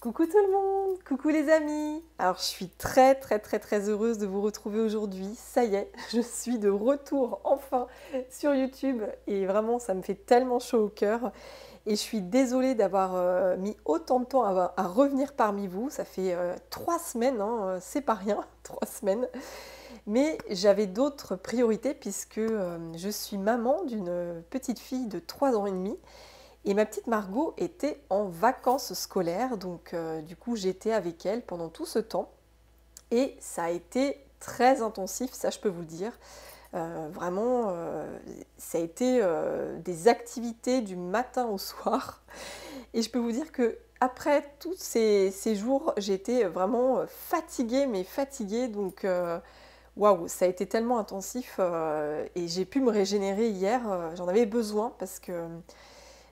Coucou tout le monde, coucou les amis. Alors je suis très heureuse de vous retrouver aujourd'hui. Ça y est, je suis de retour enfin sur YouTube et vraiment ça me fait tellement chaud au cœur. Et je suis désolée d'avoir mis autant de temps à revenir parmi vous. Ça fait 3 semaines, hein, c'est pas rien, 3 semaines. Mais j'avais d'autres priorités puisque je suis maman d'une petite fille de 3 ans et demi. Et ma petite Margot était en vacances scolaires, donc du coup j'étais avec elle pendant tout ce temps. Et ça a été très intensif, ça je peux vous le dire. Vraiment, ça a été des activités du matin au soir. Et je peux vous dire que après tous ces jours, j'étais vraiment fatiguée, mais fatiguée. Donc waouh, ça a été tellement intensif et j'ai pu me régénérer hier. J'en avais besoin parce que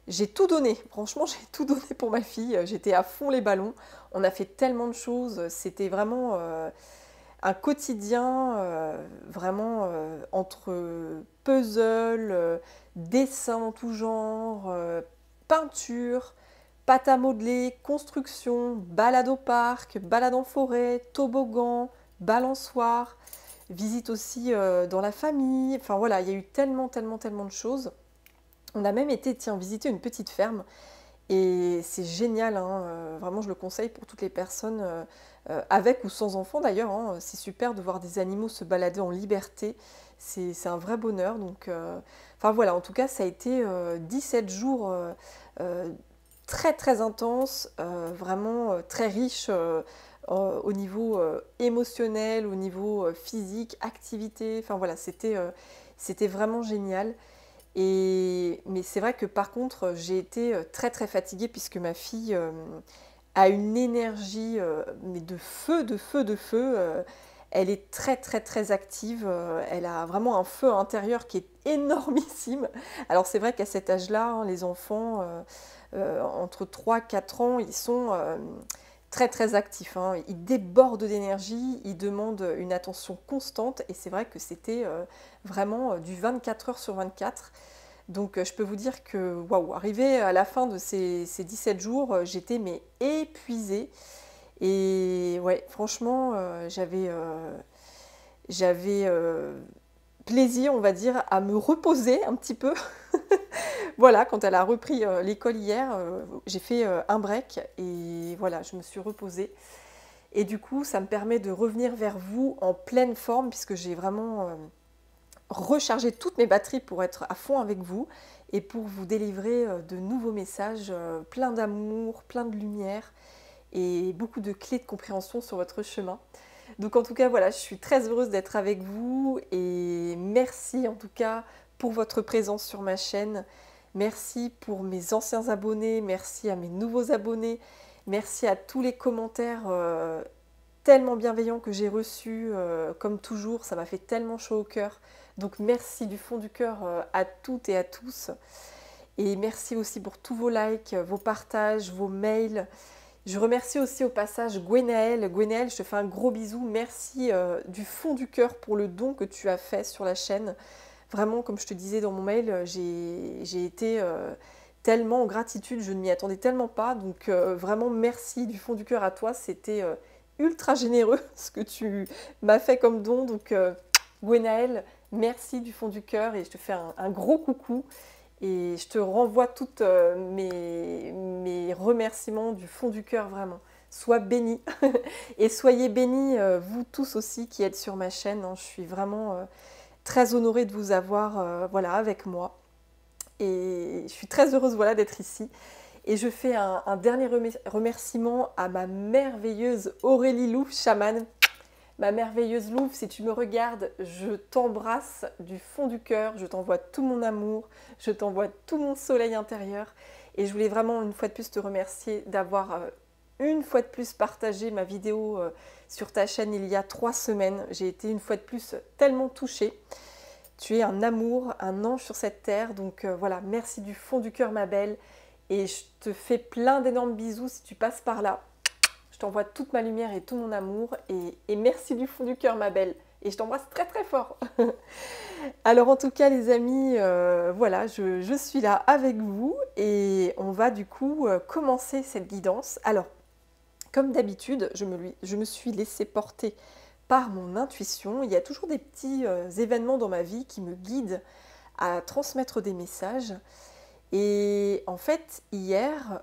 j'ai tout donné, franchement j'ai tout donné pour ma fille, j'étais à fond les ballons, on a fait tellement de choses, c'était vraiment un quotidien vraiment entre puzzle, dessin en tout genre, peinture, pâte à modeler, construction, balade au parc, balade en forêt, toboggan, balançoire, visite aussi dans la famille, enfin voilà, il y a eu tellement de choses. On a même été, tiens, visiter une petite ferme et c'est génial, hein, vraiment je le conseille pour toutes les personnes avec ou sans enfants d'ailleurs, hein, c'est super de voir des animaux se balader en liberté, c'est un vrai bonheur. Donc, enfin voilà, en tout cas ça a été 17 jours euh, très intenses, vraiment très riches au niveau émotionnel, au niveau physique, activité, enfin voilà, c'était vraiment génial. Mais c'est vrai que par contre, j'ai été très fatiguée puisque ma fille a une énergie mais de feu, de feu, de feu. Elle est très active. Elle a vraiment un feu intérieur qui est énormissime. Alors c'est vrai qu'à cet âge-là, hein, les enfants entre 3 et 4 ans, ils sont très actifs, hein. Ils débordent d'énergie, ils demandent une attention constante et c'est vrai que c'était vraiment du 24 heures sur 24. Donc je peux vous dire que waouh, arrivé à la fin de ces 17 jours, j'étais mais épuisée. Et ouais, franchement, j'avais plaisir, on va dire, à me reposer un petit peu. Voilà, quand elle a repris l'école hier, j'ai fait un break et voilà, je me suis reposée. Et du coup, ça me permet de revenir vers vous en pleine forme puisque j'ai vraiment rechargé toutes mes batteries pour être à fond avec vous et pour vous délivrer de nouveaux messages plein d'amour, plein de lumière et beaucoup de clés de compréhension sur votre chemin. Donc en tout cas, voilà, je suis très heureuse d'être avec vous et merci en tout cas pour votre présence sur ma chaîne. Merci pour mes anciens abonnés, merci à mes nouveaux abonnés, merci à tous les commentaires tellement bienveillants que j'ai reçus, comme toujours, ça m'a fait tellement chaud au cœur. Donc merci du fond du cœur à toutes et à tous. Et merci aussi pour tous vos likes, vos partages, vos mails. Je remercie aussi au passage Gwenaëlle. Gwenaëlle, je te fais un gros bisou. Merci du fond du cœur pour le don que tu as fait sur la chaîne. Vraiment, comme je te disais dans mon mail, j'ai été tellement en gratitude, je ne m'y attendais tellement pas. Donc vraiment, merci du fond du cœur à toi. C'était ultra généreux ce que tu m'as fait comme don. Donc Gwenaëlle, merci du fond du cœur et je te fais un gros coucou. Et je te renvoie tous mes remerciements du fond du cœur, vraiment. Sois béni. Et soyez bénis, vous tous aussi qui êtes sur ma chaîne, hein. Je suis vraiment très honorée de vous avoir voilà, avec moi. Et je suis très heureuse voilà, d'être ici. Et je fais un dernier remerciement à ma merveilleuse Aurélie Louf, chamane. Ma merveilleuse Louve, si tu me regardes, je t'embrasse du fond du cœur, je t'envoie tout mon amour, je t'envoie tout mon soleil intérieur. Et je voulais vraiment une fois de plus te remercier d'avoir une fois de plus partagé ma vidéo sur ta chaîne il y a 3 semaines. J'ai été une fois de plus tellement touchée. Tu es un amour, un ange sur cette terre. Donc voilà, merci du fond du cœur ma belle. Et je te fais plein d'énormes bisous si tu passes par là. Je t'envoie toute ma lumière et tout mon amour et merci du fond du cœur ma belle. Et je t'embrasse très fort. Alors en tout cas les amis, voilà, je suis là avec vous et on va du coup commencer cette guidance. Alors Comme d'habitude, je me suis laissée porter par mon intuition. Il y a toujours des petits événements dans ma vie qui me guident à transmettre des messages. Et en fait, hier,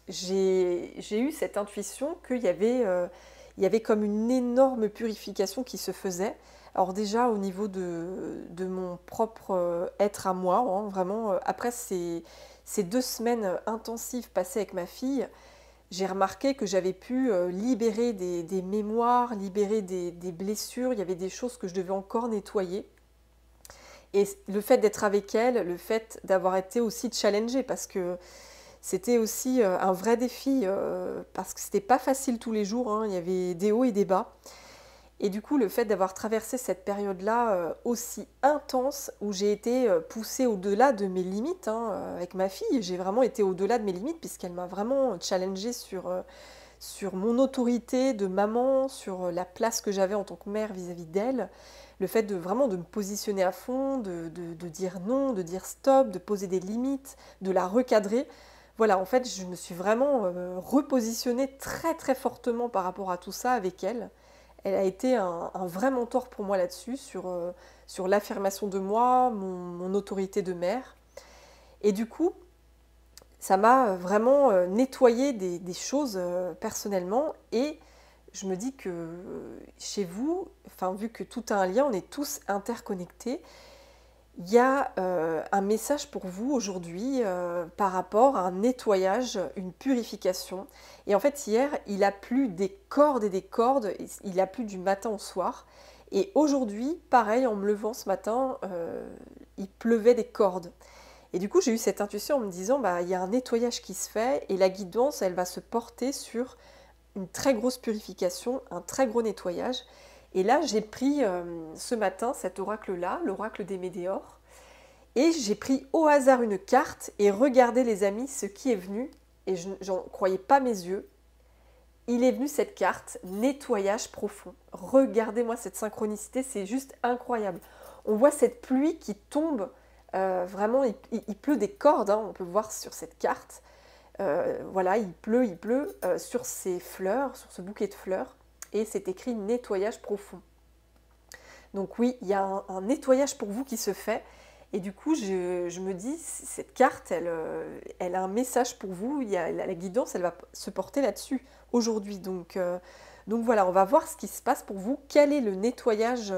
j'ai eu cette intuition qu'il y avait comme une énorme purification qui se faisait. Alors déjà au niveau de mon propre être à moi, hein, vraiment, après ces 2 semaines intensives passées avec ma fille, j'ai remarqué que j'avais pu libérer des mémoires, libérer des blessures, il y avait des choses que je devais encore nettoyer. Et le fait d'être avec elle, le fait d'avoir été aussi challengée, parce que c'était aussi un vrai défi, parce que c'était pas facile tous les jours, hein, il y avait des hauts et des bas. Et du coup, le fait d'avoir traversé cette période-là aussi intense, où j'ai été poussée au-delà de mes limites, hein, avec ma fille, j'ai vraiment été au-delà de mes limites, puisqu'elle m'a vraiment challengée sur mon autorité de maman, sur la place que j'avais en tant que mère vis-à-vis d'elle, le fait de vraiment de me positionner à fond, de dire non, de dire stop, de poser des limites, de la recadrer. Voilà, en fait, je me suis vraiment repositionnée très très fortement par rapport à tout ça avec elle. Elle a été un vrai mentor pour moi là-dessus, sur l'affirmation de moi, mon autorité de mère. Et du coup, ça m'a vraiment nettoyé des choses personnellement. Et je me dis que chez vous, enfin, vu que tout a un lien, on est tous interconnectés, il y a un message pour vous aujourd'hui par rapport à un nettoyage, une purification. Et en fait, hier, il a plu des cordes et des cordes, il a plu du matin au soir. Et aujourd'hui, pareil, en me levant ce matin, il pleuvait des cordes. Et du coup, j'ai eu cette intuition en me disant, bah, il y a un nettoyage qui se fait et la guidance, elle va se porter sur une très grosse purification, un très gros nettoyage. Et là, j'ai pris ce matin cet oracle-là, l'oracle des Médéors, et j'ai pris au hasard une carte et regardez les amis ce qui est venu, et je n'en croyais pas mes yeux. Il est venu cette carte, nettoyage profond. Regardez-moi cette synchronicité, c'est juste incroyable. On voit cette pluie qui tombe, vraiment, il pleut des cordes, hein, on peut voir sur cette carte. Voilà, il pleut sur ces fleurs, sur ce bouquet de fleurs, et c'est écrit nettoyage profond. Donc oui, il y a un nettoyage pour vous qui se fait, et du coup je me dis, cette carte, elle a un message pour vous, la guidance, elle va se porter là-dessus aujourd'hui. Donc voilà, on va voir ce qui se passe pour vous, quel est le nettoyage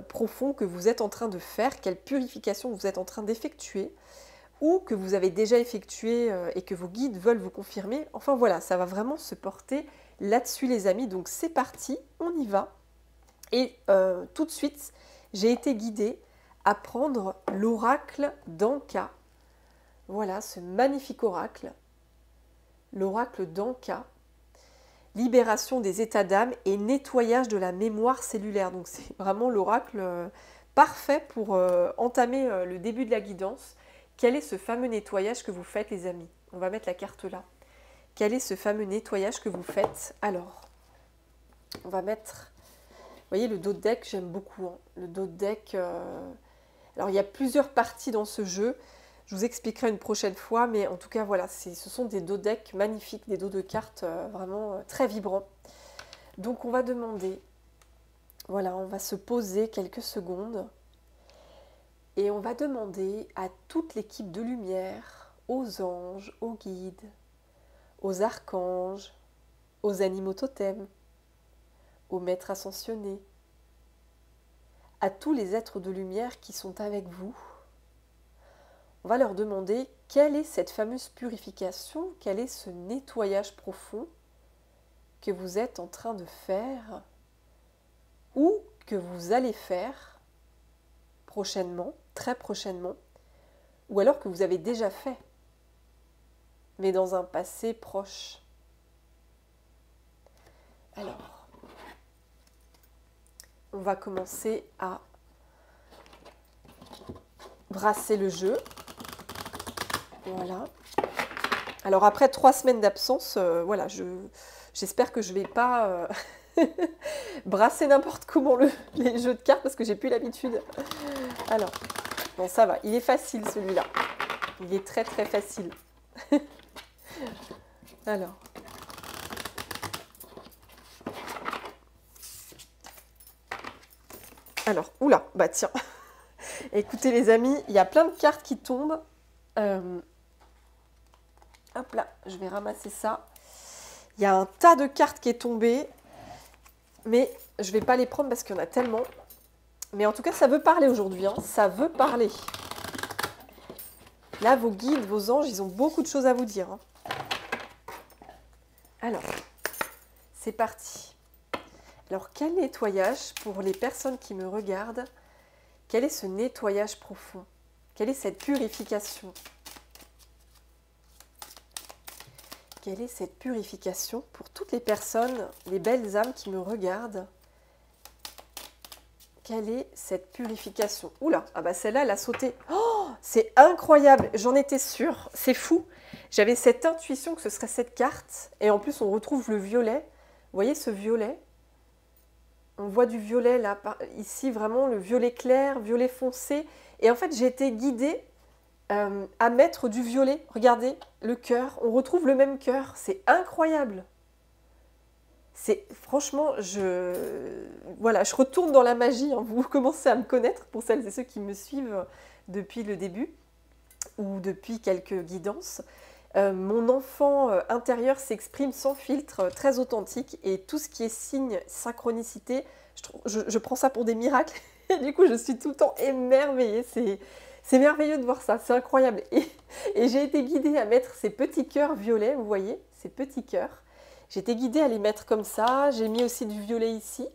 profond que vous êtes en train de faire, quelle purification vous êtes en train d'effectuer, ou que vous avez déjà effectué et que vos guides veulent vous confirmer. Enfin voilà, ça va vraiment se porter là-dessus les amis. Donc c'est parti, on y va. Et tout de suite, j'ai été guidée à prendre l'oracle d'Anka. Voilà, ce magnifique oracle. L'oracle d'Anka. Libération des états d'âme et nettoyage de la mémoire cellulaire. Donc c'est vraiment l'oracle parfait pour entamer le début de la guidance. Quel est ce fameux nettoyage que vous faites les amis? On va mettre la carte là. Quel est ce fameux nettoyage que vous faites? Alors, on va mettre... Vous voyez le dos de deck, j'aime beaucoup. Hein. Le dos de deck... Alors il y a plusieurs parties dans ce jeu. Je vous expliquerai une prochaine fois. Mais en tout cas, voilà, ce sont des dos de deck magnifiques, des dos de cartes vraiment très vibrants. Donc on va demander... Voilà, on va se poser quelques secondes. Et on va demander à toute l'équipe de lumière, aux anges, aux guides, aux archanges, aux animaux totems, aux maîtres ascensionnés, à tous les êtres de lumière qui sont avec vous. On va leur demander quelle est cette fameuse purification, quel est ce nettoyage profond que vous êtes en train de faire ou que vous allez faire prochainement, très prochainement, ou alors que vous avez déjà fait, mais dans un passé proche. Alors, on va commencer à brasser le jeu. Voilà. Alors après 3 semaines d'absence, voilà, j'espère que je ne vais pas brasser n'importe comment les jeux de cartes parce que j'ai plus l'habitude. Alors, bon ça va, il est facile celui-là. Il est très très facile. Alors, Alors, oula, bah tiens. Écoutez les amis, il y a plein de cartes qui tombent. Hop là, je vais ramasser ça. Il y a un tas de cartes qui est tombé. Mais je ne vais pas les prendre parce qu'il y en a tellement. Mais en tout cas, ça veut parler aujourd'hui. Hein. Ça veut parler. Là, vos guides, vos anges, ils ont beaucoup de choses à vous dire. Hein. Alors, c'est parti. Alors, quel nettoyage pour les personnes qui me regardent? Quel est ce nettoyage profond? Quelle est cette purification? Quelle est cette purification pour toutes les personnes, les belles âmes qui me regardent? Quelle est cette purification? Oula, ah bah celle-là, elle a sauté. Oh, c'est incroyable, j'en étais sûre, c'est fou. J'avais cette intuition que ce serait cette carte. Et en plus, on retrouve le violet. Vous voyez ce violet? On voit du violet là, ici vraiment le violet clair, violet foncé. Et en fait, j'ai été guidée à mettre du violet. Regardez, le cœur, on retrouve le même cœur. C'est incroyable. C'est franchement, voilà, je retourne dans la magie. Hein. Vous commencez à me connaître pour celles et ceux qui me suivent depuis le début ou depuis quelques guidances. Mon enfant intérieur s'exprime sans filtre, très authentique, et tout ce qui est signe, synchronicité, je prends ça pour des miracles. Et du coup, je suis tout le temps émerveillée. C'est merveilleux de voir ça, c'est incroyable. Et j'ai été guidée à mettre ces petits cœurs violets, vous voyez, ces petits cœurs. J'ai été guidée à les mettre comme ça. J'ai mis aussi du violet ici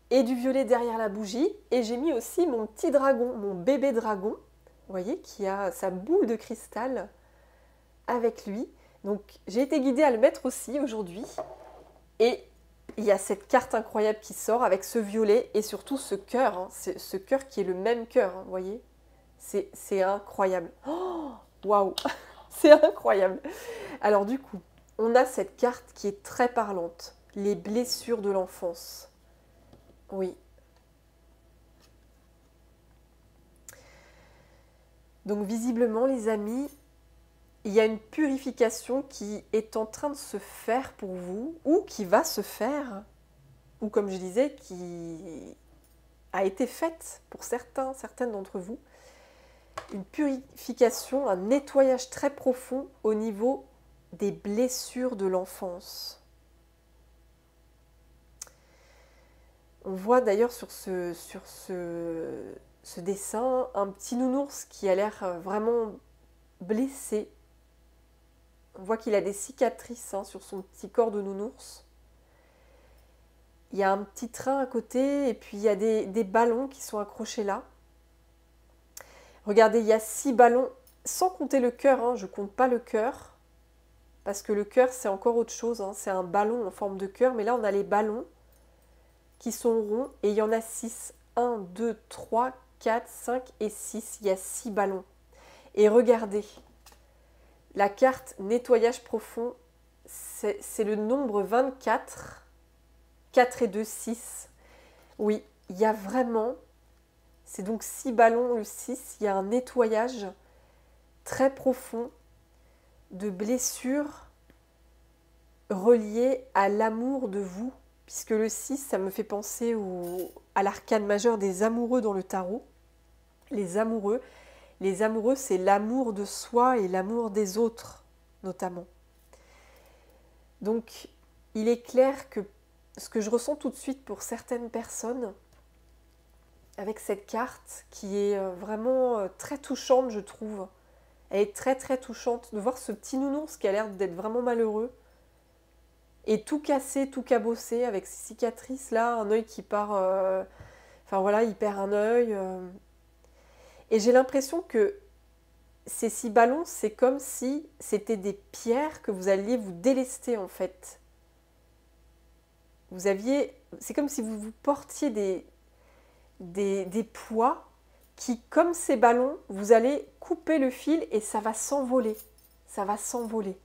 et du violet derrière la bougie. Et j'ai mis aussi mon petit dragon, mon bébé dragon, vous voyez, qui a sa boule de cristal avec lui. Donc j'ai été guidée à le mettre aussi aujourd'hui. Et il y a cette carte incroyable qui sort avec ce violet et surtout ce cœur. Hein, ce cœur qui est le même cœur, hein, vous voyez. C'est incroyable. Oh, waouh, c'est incroyable. Alors du coup, on a cette carte qui est très parlante. Les blessures de l'enfance. Oui. Donc visiblement, les amis, il y a une purification qui est en train de se faire pour vous, ou qui va se faire, ou comme je disais, qui a été faite pour certaines d'entre vous. Une purification, un nettoyage très profond au niveau des blessures de l'enfance. On voit d'ailleurs sur ce dessin un petit nounours qui a l'air vraiment blessé. On voit qu'il a des cicatrices sur son petit corps de nounours. Il y a un petit train à côté et puis il y a des ballons qui sont accrochés là. Regardez, il y a 6 ballons, sans compter le cœur, hein, je ne compte pas le cœur, parce que le cœur c'est encore autre chose, hein, c'est un ballon en forme de cœur, mais là on a les ballons qui sont ronds et il y en a 6. 1, 2, 3, 4, 5 et 6, il y a 6 ballons. Et regardez, la carte nettoyage profond, c'est le nombre 24, 4 et 2, 6. Oui, il y a vraiment... C'est donc 6 ballons, le 6, il y a un nettoyage très profond de blessures reliées à l'amour de vous, puisque le 6, ça me fait penser à l'arcane majeur des amoureux dans le tarot. Les amoureux, c'est l'amour de soi et l'amour des autres, notamment. Donc, il est clair que ce que je ressens tout de suite pour certaines personnes, avec cette carte qui est vraiment très touchante, je trouve. Elle est très très touchante de voir ce petit nounours qui a l'air d'être vraiment malheureux et tout cassé, tout cabossé avec ses cicatrices là, un œil qui part... Enfin voilà, il perd un œil. Et j'ai l'impression que ces 6 ballons, c'est comme si c'était des pierres que vous alliez vous délester en fait. C'est comme si vous portiez des poids qui, comme ces ballons, vous allez couper le fil et ça va s'envoler. Ça va s'envoler.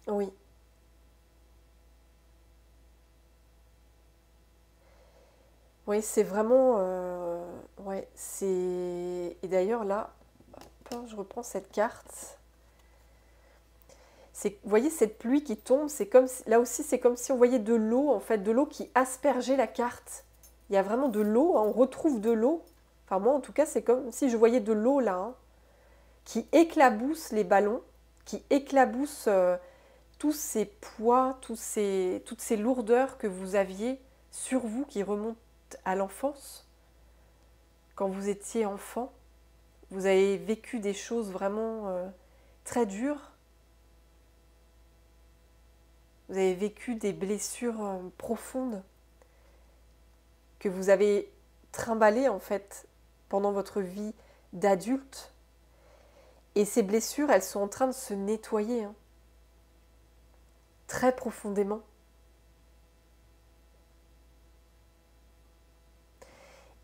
Oui. Oui, c'est vraiment... ouais, c'est... Et d'ailleurs, là, hop, je reprends cette carte. Vous voyez cette pluie qui tombe, c'est comme là aussi, c'est comme si on voyait de l'eau, en fait, de l'eau qui aspergeait la carte. Il y a vraiment de l'eau, hein, on retrouve de l'eau. Enfin moi en tout cas c'est comme si je voyais de l'eau là, hein, qui éclabousse les ballons, qui éclabousse tous ces poids, toutes ces lourdeurs que vous aviez sur vous qui remontent à l'enfance. Quand vous étiez enfant, vous avez vécu des choses vraiment très dures. Vous avez vécu des blessures profondes que vous avez trimballées en fait pendant votre vie d'adulte. Et ces blessures, elles sont en train de se nettoyer, hein, très profondément.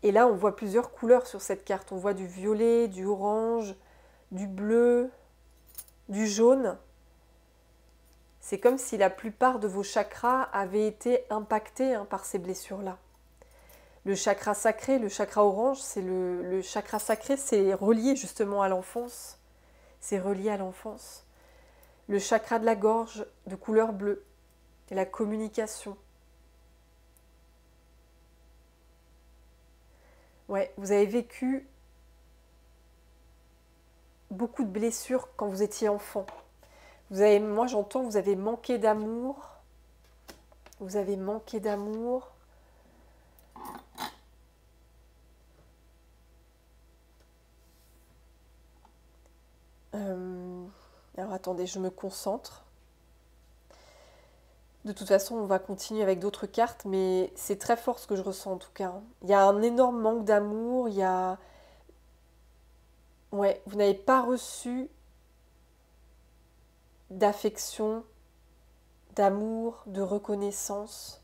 Et là, on voit plusieurs couleurs sur cette carte. On voit du violet, du orange, du bleu, du jaune. C'est comme si la plupart de vos chakras avaient été impactés, hein, par ces blessures-là. Le chakra sacré, le chakra orange, c'est le chakra sacré, c'est relié justement à l'enfance. C'est relié à l'enfance. Le chakra de la gorge, de couleur bleue, et la communication. Ouais, vous avez vécu beaucoup de blessures quand vous étiez enfant. Moi j'entends, vous avez manqué d'amour. Vous avez manqué d'amour. Alors attendez, je me concentre. De toute façon, on va continuer avec d'autres cartes, mais c'est très fort ce que je ressens en tout cas. Il y a un énorme manque d'amour, il y a... Ouais, vous n'avez pas reçu d'affection, d'amour, de reconnaissance,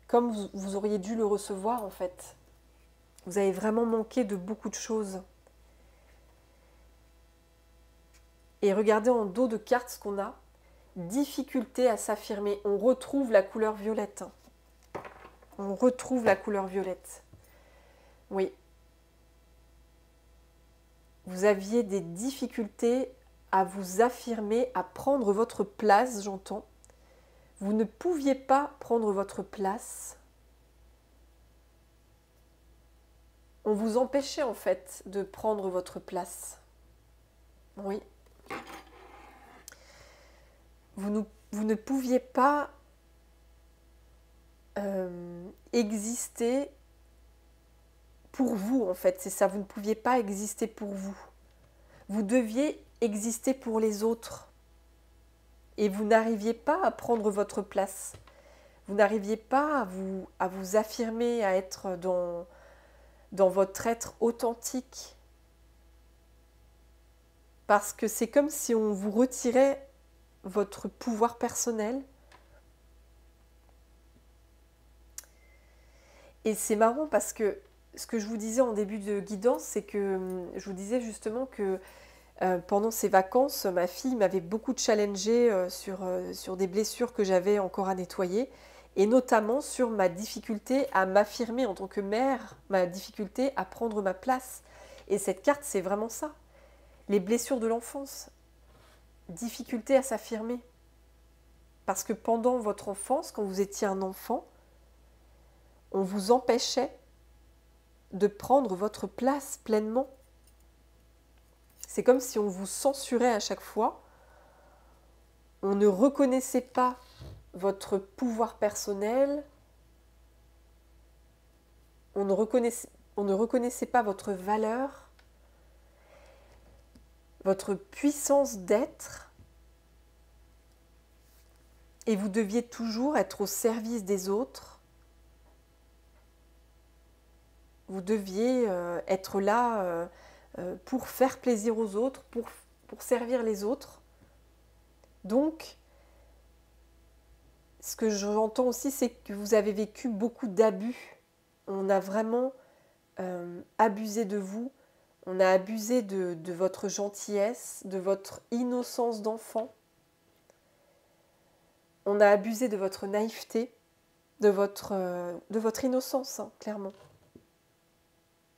comme vous auriez dû le recevoir en fait. Vous avez vraiment manqué de beaucoup de choses. Et regardez en dos de carte ce qu'on a. Difficulté à s'affirmer. On retrouve la couleur violette. On retrouve la couleur violette. Oui. Vous aviez des difficultés à vous affirmer, à prendre votre place, j'entends. Vous ne pouviez pas prendre votre place. On vous empêchait en fait de prendre votre place. Oui. Vous ne pouviez pas exister pour vous, en fait. C'est ça, vous ne pouviez pas exister pour vous. Vous deviez exister pour les autres. Et vous n'arriviez pas à prendre votre place. Vous n'arriviez pas à vous affirmer, à être dans votre être authentique. Parce que c'est comme si on vous retirait votre pouvoir personnel. Et c'est marrant parce que ce que je vous disais en début de guidance, c'est que je vous disais justement que pendant ces vacances, ma fille m'avait beaucoup challengée sur des blessures que j'avais encore à nettoyer, et notamment sur ma difficulté à m'affirmer en tant que mère, ma difficulté à prendre ma place. Et cette carte, c'est vraiment ça. Les blessures de l'enfance, difficulté à s'affirmer. Parce que pendant votre enfance, quand vous étiez un enfant, on vous empêchait de prendre votre place pleinement. C'est comme si on vous censurait à chaque fois. On ne reconnaissait pas votre pouvoir personnel. On ne reconnaissait pas votre valeur, votre puissance d'être. Et vous deviez toujours être au service des autres. Vous deviez être là pour faire plaisir aux autres, pour servir les autres. Donc, ce que j'entends aussi, c'est que vous avez vécu beaucoup d'abus. On a vraiment abusé de vous. On a abusé de votre gentillesse, de votre innocence d'enfant. On a abusé de votre naïveté, de votre innocence, hein, clairement.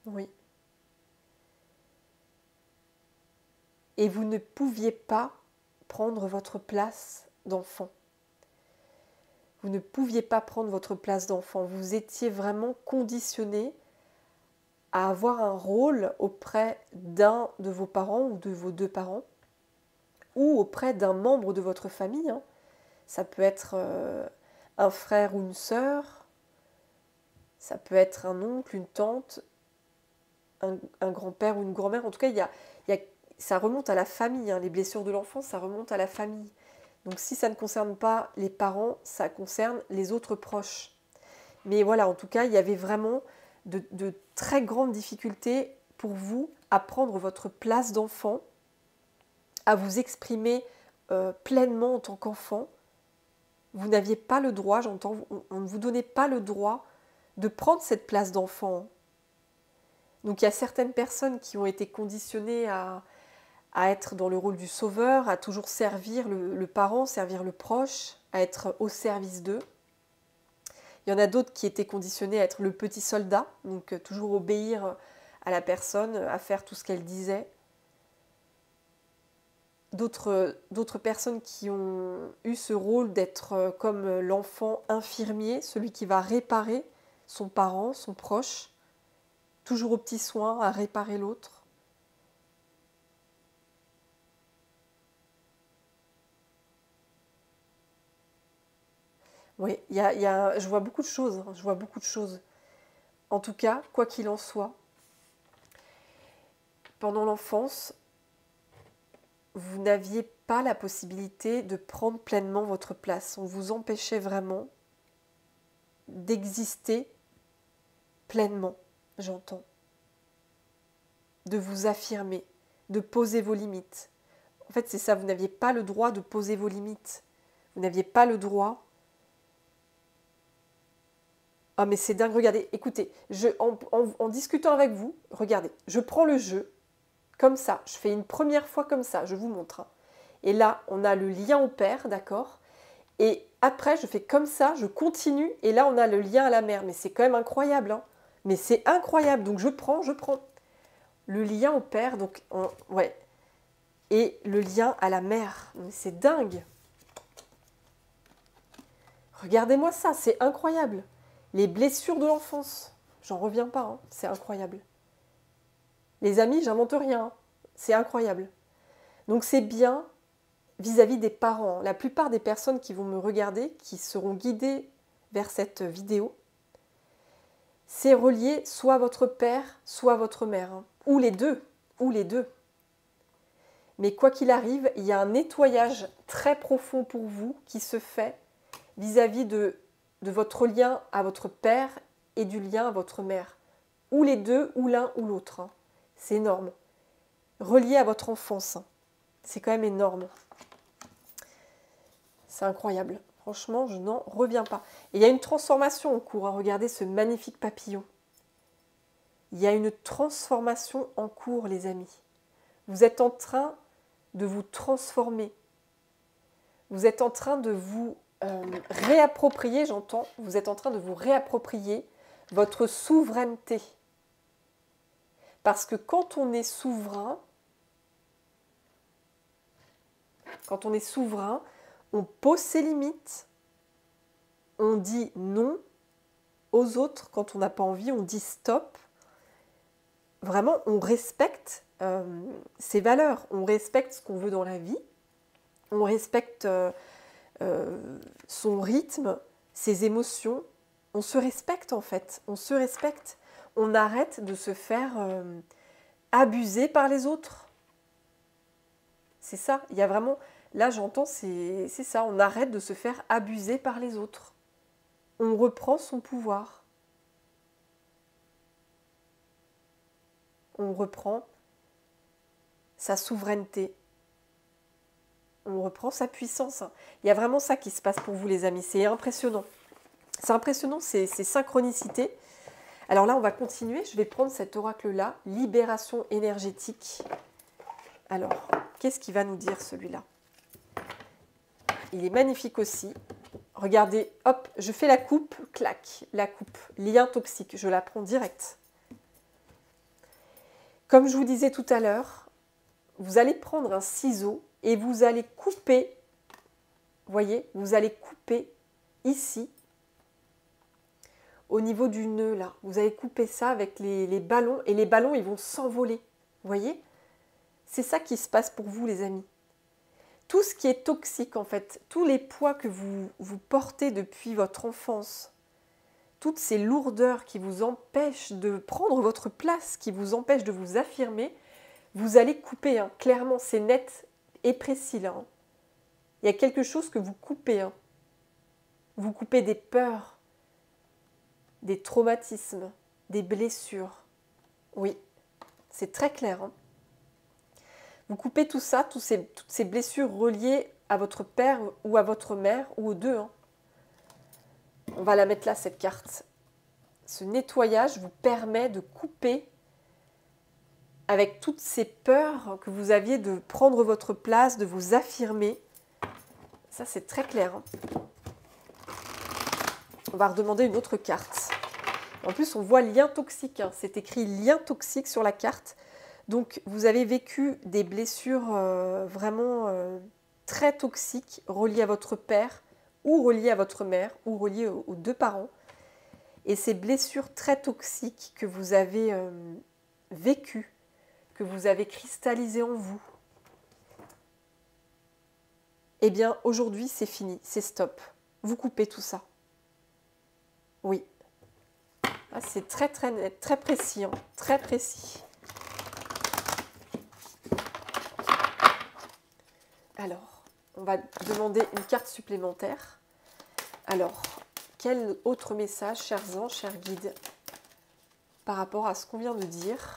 Oui. Et vous ne pouviez pas prendre votre place d'enfant. Vous ne pouviez pas prendre votre place d'enfant. Vous étiez vraiment conditionné à avoir un rôle auprès d'un de vos parents ou de vos deux parents ou auprès d'un membre de votre famille. Hein. Ça peut être un frère ou une sœur, ça peut être un oncle, une tante, un grand-père ou une grand-mère. En tout cas, ça remonte à la famille. Hein. Les blessures de l'enfance, ça remonte à la famille. Donc si ça ne concerne pas les parents, ça concerne les autres proches. Mais voilà, en tout cas, il y avait vraiment de très grandes difficultés pour vous à prendre votre place d'enfant, à vous exprimer pleinement en tant qu'enfant. Vous n'aviez pas le droit, j'entends, on ne vous donnait pas le droit de prendre cette place d'enfant. Donc il y a certaines personnes qui ont été conditionnées à être dans le rôle du sauveur, à toujours servir le parent, servir le proche, à être au service d'eux. Il y en a d'autres qui étaient conditionnés à être le petit soldat, donc toujours obéir à la personne, à faire tout ce qu'elle disait. D'autres personnes qui ont eu ce rôle d'être comme l'enfant infirmier, celui qui va réparer son parent, son proche, toujours aux petits soins, à réparer l'autre. Oui, je vois beaucoup de choses, hein, je vois beaucoup de choses. En tout cas, quoi qu'il en soit, pendant l'enfance, vous n'aviez pas la possibilité de prendre pleinement votre place. On vous empêchait vraiment d'exister pleinement, j'entends. De vous affirmer, de poser vos limites. En fait, c'est ça, vous n'aviez pas le droit de poser vos limites. Vous n'aviez pas le droit. Ah mais c'est dingue, regardez, écoutez, en discutant avec vous, regardez, je prends le jeu, comme ça, je fais une première fois comme ça, je vous montre. Hein. Et là, on a le lien au père, d'accord? Et après, je fais comme ça, je continue, et là, on a le lien à la mère. Mais c'est quand même incroyable, hein? Mais c'est incroyable, donc je prends. Le lien au père, donc, ouais. Et le lien à la mère, mais c'est dingue. Regardez-moi ça, c'est incroyable. Les blessures de l'enfance, j'en reviens pas, hein, c'est incroyable. Les amis, j'invente rien, hein, c'est incroyable. Donc c'est bien vis-à-vis des parents. La plupart des personnes qui vont me regarder, qui seront guidées vers cette vidéo, c'est relié soit à votre père, soit à votre mère, hein, ou les deux, ou les deux. Mais quoi qu'il arrive, il y a un nettoyage très profond pour vous qui se fait vis-à-vis de votre lien à votre père et du lien à votre mère. Ou les deux, ou l'un ou l'autre. Hein. C'est énorme. Relié à votre enfance. Hein. C'est quand même énorme. C'est incroyable. Franchement, je n'en reviens pas. Et il y a une transformation en cours. Hein. Regardez ce magnifique papillon. Il y a une transformation en cours, les amis. Vous êtes en train de vous transformer. Vous êtes en train de vous réapproprier, j'entends, vous êtes en train de vous réapproprier votre souveraineté. Parce que quand on est souverain, on pose ses limites, on dit non aux autres. Quand on n'a pas envie, on dit stop. Vraiment, on respecte ses valeurs, on respecte ce qu'on veut dans la vie, on respecte son rythme, ses émotions. On se respecte en fait, on se respecte. On arrête de se faire abuser par les autres. C'est ça, il y a vraiment... Là, j'entends, c'est ça, on arrête de se faire abuser par les autres. On reprend son pouvoir. On reprend sa souveraineté. On reprend sa puissance. Il y a vraiment ça qui se passe pour vous, les amis. C'est impressionnant. C'est impressionnant, ces synchronicités. Alors là, on va continuer. Je vais prendre cet oracle-là, libération énergétique. Alors, qu'est-ce qu'il va nous dire, celui-là? Il est magnifique aussi. Regardez, hop, je fais la coupe, clac, la coupe. Lien toxique, je la prends direct. Comme je vous disais tout à l'heure, vous allez prendre un ciseau et vous allez couper, voyez, vous allez couper ici, au niveau du nœud là. Vous allez couper ça avec les ballons et les ballons ils vont s'envoler. Vous voyez? C'est ça qui se passe pour vous les amis. Tout ce qui est toxique en fait, tous les poids que vous portez depuis votre enfance, toutes ces lourdeurs qui vous empêchent de prendre votre place, qui vous empêchent de vous affirmer, vous allez couper. Hein. Clairement, c'est net et précis là. Hein. Il y a quelque chose que vous coupez. Hein. Vous coupez des peurs, des traumatismes, des blessures. Oui, c'est très clair. Hein. Vous coupez tout ça, toutes ces blessures reliées à votre père ou à votre mère, ou aux deux. Hein. On va la mettre là, cette carte. Ce nettoyage vous permet de couper avec toutes ces peurs que vous aviez de prendre votre place, de vous affirmer. Ça, c'est très clair. Hein. On va redemander une autre carte. En plus, on voit lien toxique. Hein. C'est écrit lien toxique sur la carte. Donc, vous avez vécu des blessures vraiment très toxiques reliées à votre père ou reliées à votre mère ou reliées aux deux parents. Et ces blessures très toxiques que vous avez vécues, que vous avez cristallisées en vous, eh bien, aujourd'hui, c'est fini, c'est stop. Vous coupez tout ça. Oui. Ah, c'est très, très net, très précis, hein, très précis. Alors, on va demander une carte supplémentaire. Alors, quel autre message, chers anges, chers guides, par rapport à ce qu'on vient de dire?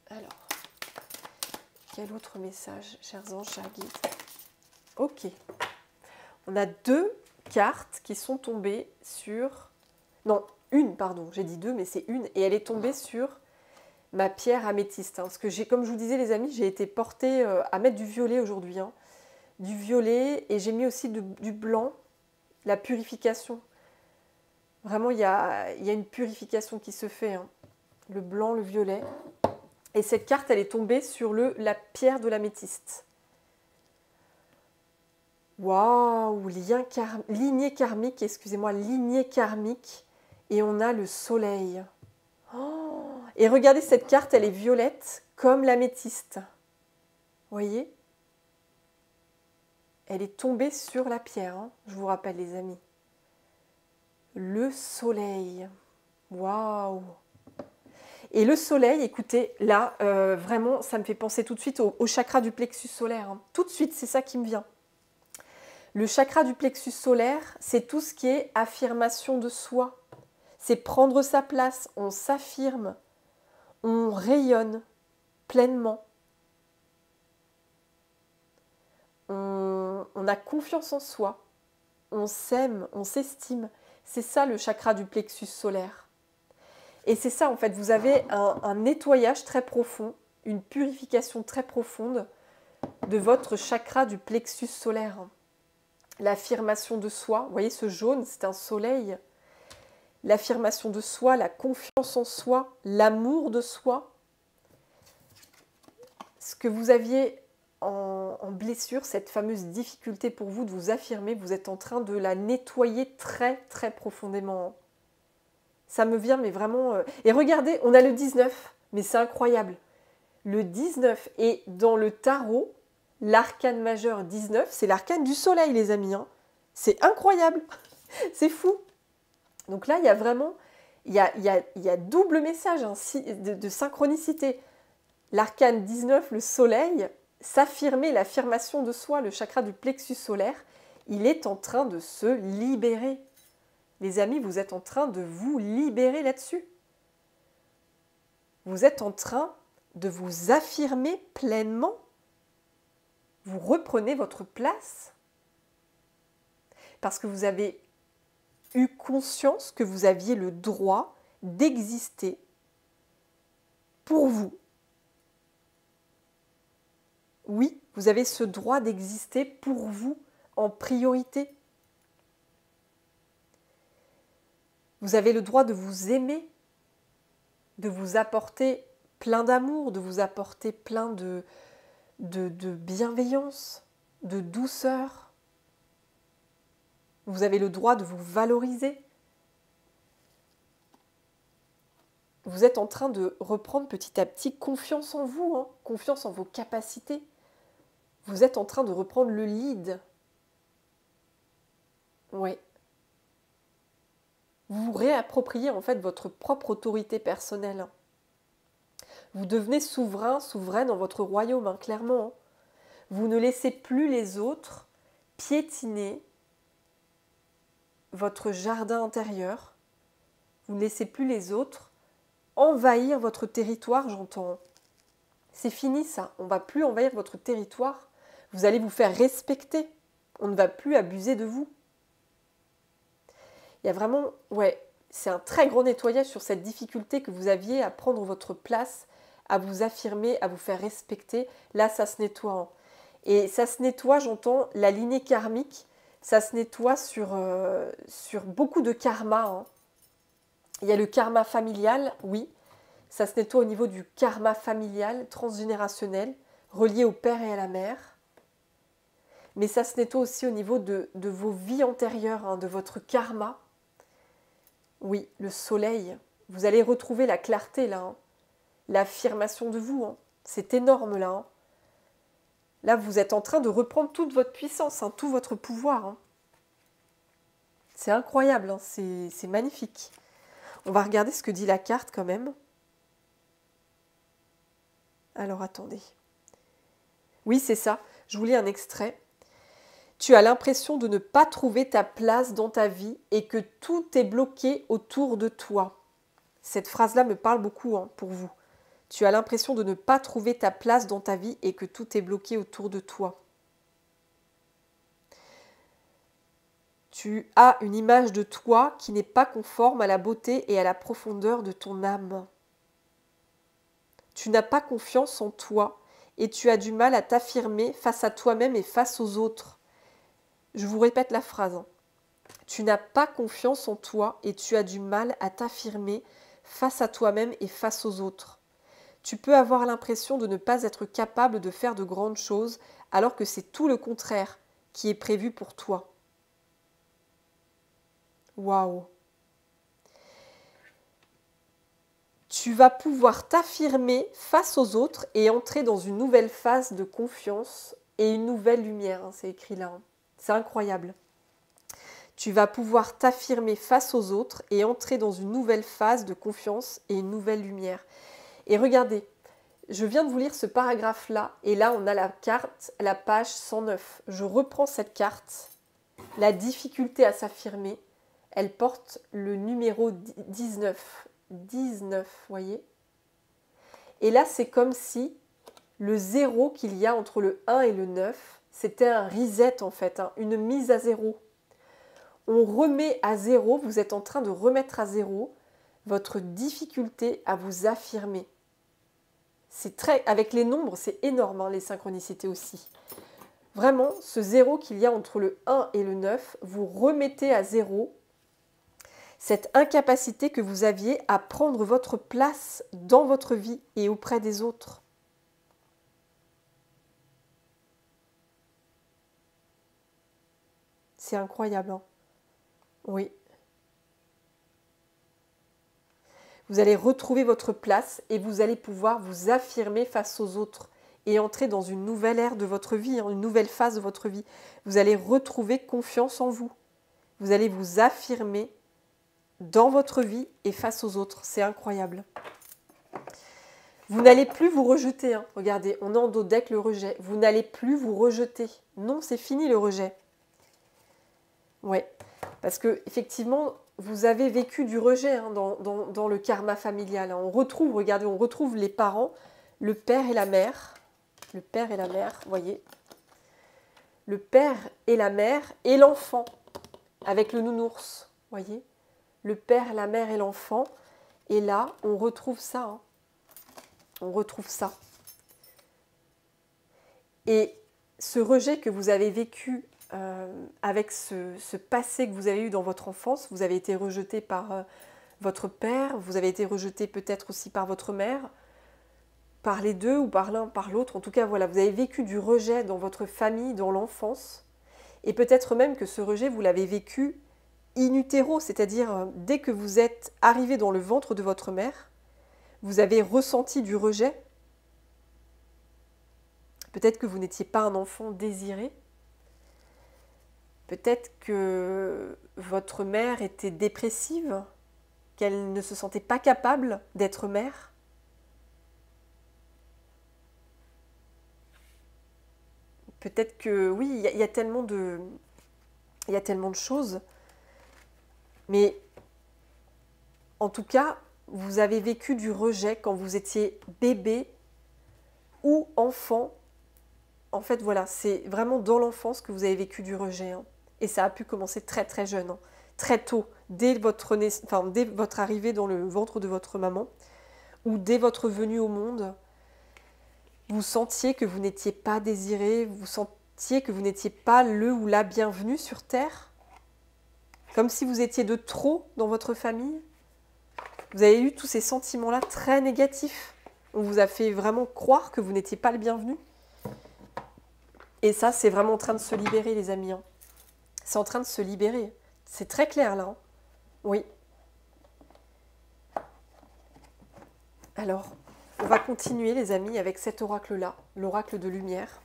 Alors, quel autre message, chers anges, chers guides? Ok. On a deux cartes qui sont tombées sur... Non, une, pardon. J'ai dit deux, mais c'est une. Et elle est tombée sur ma pierre améthyste. Hein, parce que, comme je vous disais, les amis, j'ai été portée à mettre du violet aujourd'hui. Hein, du violet, et j'ai mis aussi du blanc, la purification. Vraiment, il y a une purification qui se fait. Hein, le blanc, le violet. Et cette carte, elle est tombée sur la pierre de l'améthyste. Waouh, lignée karmique, excusez-moi, lignée karmique. Et on a le soleil. Oh, et regardez, cette carte, elle est violette comme l'améthyste. Vous voyez? Elle est tombée sur la pierre, hein, je vous rappelle les amis. Le soleil. Waouh! Et le soleil, écoutez, là, vraiment, ça me fait penser tout de suite au chakra du plexus solaire. Hein. Tout de suite, c'est ça qui me vient. Le chakra du plexus solaire, c'est tout ce qui est affirmation de soi. C'est prendre sa place, on s'affirme, on rayonne pleinement. On a confiance en soi, on s'aime, on s'estime. C'est ça le chakra du plexus solaire. Et c'est ça, en fait, vous avez un nettoyage très profond, une purification très profonde de votre chakra du plexus solaire. L'affirmation de soi, vous voyez ce jaune, c'est un soleil. L'affirmation de soi, la confiance en soi, l'amour de soi. Ce que vous aviez en blessure, cette fameuse difficulté pour vous de vous affirmer, vous êtes en train de la nettoyer très, très profondément. Ça me vient, mais vraiment... Et regardez, on a le 19, mais c'est incroyable. Le 19, et dans le tarot, l'arcane majeur 19, c'est l'arcane du soleil, les amis. Hein. C'est incroyable. C'est fou. Donc là, il y a vraiment... Il y a double message hein, de synchronicité. L'arcane 19, le soleil, s'affirmer, l'affirmation de soi, le chakra du plexus solaire, il est en train de se libérer. Les amis, vous êtes en train de vous libérer là-dessus. Vous êtes en train de vous affirmer pleinement. Vous reprenez votre place. Parce que vous avez eu conscience que vous aviez le droit d'exister pour vous. Oui, vous avez ce droit d'exister pour vous en priorité. Vous avez le droit de vous aimer, de vous apporter plein d'amour, de vous apporter plein de bienveillance, de douceur. Vous avez le droit de vous valoriser. Vous êtes en train de reprendre petit à petit confiance en vous, hein, confiance en vos capacités. Vous êtes en train de reprendre le lead. Oui. Vous vous réappropriez en fait votre propre autorité personnelle. Vous devenez souverain, souveraine dans votre royaume, hein, clairement. Hein. Vous ne laissez plus les autres piétiner votre jardin intérieur. Vous ne laissez plus les autres envahir votre territoire, j'entends. C'est fini ça, on ne va plus envahir votre territoire. Vous allez vous faire respecter. On ne va plus abuser de vous. Il y a vraiment, ouais, c'est un très gros nettoyage sur cette difficulté que vous aviez à prendre votre place, à vous affirmer, à vous faire respecter. Là, ça se nettoie. Hein. Et ça se nettoie, j'entends, la lignée karmique, ça se nettoie sur beaucoup de karma. Hein. Il y a le karma familial, oui. Ça se nettoie au niveau du karma familial, transgénérationnel, relié au père et à la mère. Mais ça se nettoie aussi au niveau de vos vies antérieures, hein, de votre karma. Oui, le soleil. Vous allez retrouver la clarté là, hein. L'affirmation de vous. Hein. C'est énorme là. Hein. Là, vous êtes en train de reprendre toute votre puissance, hein, tout votre pouvoir. Hein. C'est incroyable, hein, c'est magnifique. On va regarder ce que dit la carte quand même. Alors, attendez. Oui, c'est ça. Je vous lis un extrait. Tu as l'impression de ne pas trouver ta place dans ta vie et que tout est bloqué autour de toi. Cette phrase-là me parle beaucoup hein, pour vous. Tu as l'impression de ne pas trouver ta place dans ta vie et que tout est bloqué autour de toi. Tu as une image de toi qui n'est pas conforme à la beauté et à la profondeur de ton âme. Tu n'as pas confiance en toi et tu as du mal à t'affirmer face à toi-même et face aux autres. Je vous répète la phrase. Hein. Tu n'as pas confiance en toi et tu as du mal à t'affirmer face à toi-même et face aux autres. Tu peux avoir l'impression de ne pas être capable de faire de grandes choses alors que c'est tout le contraire qui est prévu pour toi. Waouh! Tu vas pouvoir t'affirmer face aux autres et entrer dans une nouvelle phase de confiance et une nouvelle lumière. Hein, c'est écrit là. Hein. C'est incroyable. Tu vas pouvoir t'affirmer face aux autres et entrer dans une nouvelle phase de confiance et une nouvelle lumière. Et regardez, je viens de vous lire ce paragraphe-là et là on a la carte, la page 109. Je reprends cette carte, la difficulté à s'affirmer, elle porte le numéro 19. 19, voyez. Et là c'est comme si le 0 qu'il y a entre le 1 et le 9, c'était un reset en fait, hein, une mise à zéro. On remet à zéro, vous êtes en train de remettre à zéro votre difficulté à vous affirmer. C'est très, avec les nombres, c'est énorme, hein, les synchronicités aussi. Vraiment, ce zéro qu'il y a entre le 1 et le 9, vous remettez à zéro cette incapacité que vous aviez à prendre votre place dans votre vie et auprès des autres. C'est incroyable, hein? Oui. Vous allez retrouver votre place et vous allez pouvoir vous affirmer face aux autres et entrer dans une nouvelle ère de votre vie, une nouvelle phase de votre vie. Vous allez retrouver confiance en vous. Vous allez vous affirmer dans votre vie et face aux autres. C'est incroyable. Vous n'allez plus vous rejeter. Hein. Regardez, on est en dos deck le rejet. Vous n'allez plus vous rejeter. Non, c'est fini le rejet. Ouais, parce que effectivement, vous avez vécu du rejet hein, dans le karma familial. On retrouve, regardez, on retrouve les parents, le père et la mère. Le père et la mère, vous voyez. Le père et la mère et l'enfant avec le nounours, voyez. Le père, la mère et l'enfant. Et là, on retrouve ça. Hein. On retrouve ça. Et ce rejet que vous avez vécu avec ce passé que vous avez eu dans votre enfance, vous avez été rejeté par votre père, vous avez été rejeté peut-être aussi par votre mère, par les deux ou par l'un, par l'autre. En tout cas, voilà, vous avez vécu du rejet dans votre famille, dans l'enfance. Et peut-être même que ce rejet, vous l'avez vécu in utero, c'est-à-dire dès que vous êtes arrivé dans le ventre de votre mère, vous avez ressenti du rejet. Peut-être que vous n'étiez pas un enfant désiré. Peut-être que votre mère était dépressive, qu'elle ne se sentait pas capable d'être mère. Peut-être que, oui, il y a tellement de choses. Mais en tout cas, vous avez vécu du rejet quand vous étiez bébé ou enfant. En fait, voilà, c'est vraiment dans l'enfance que vous avez vécu du rejet. Hein. Et ça a pu commencer très très jeune, hein, très tôt, dès votre arrivée dans le ventre de votre maman, ou dès votre venue au monde. Vous sentiez que vous n'étiez pas désiré, vous sentiez que vous n'étiez pas le ou la bienvenue sur Terre, comme si vous étiez de trop dans votre famille. Vous avez eu tous ces sentiments-là très négatifs. On vous a fait vraiment croire que vous n'étiez pas le bienvenu. Et ça, c'est vraiment en train de se libérer, les amis. Hein. C'est en train de se libérer. C'est très clair, là. Hein. Oui. Alors, on va continuer, les amis, avec cet oracle-là, l'oracle de lumière.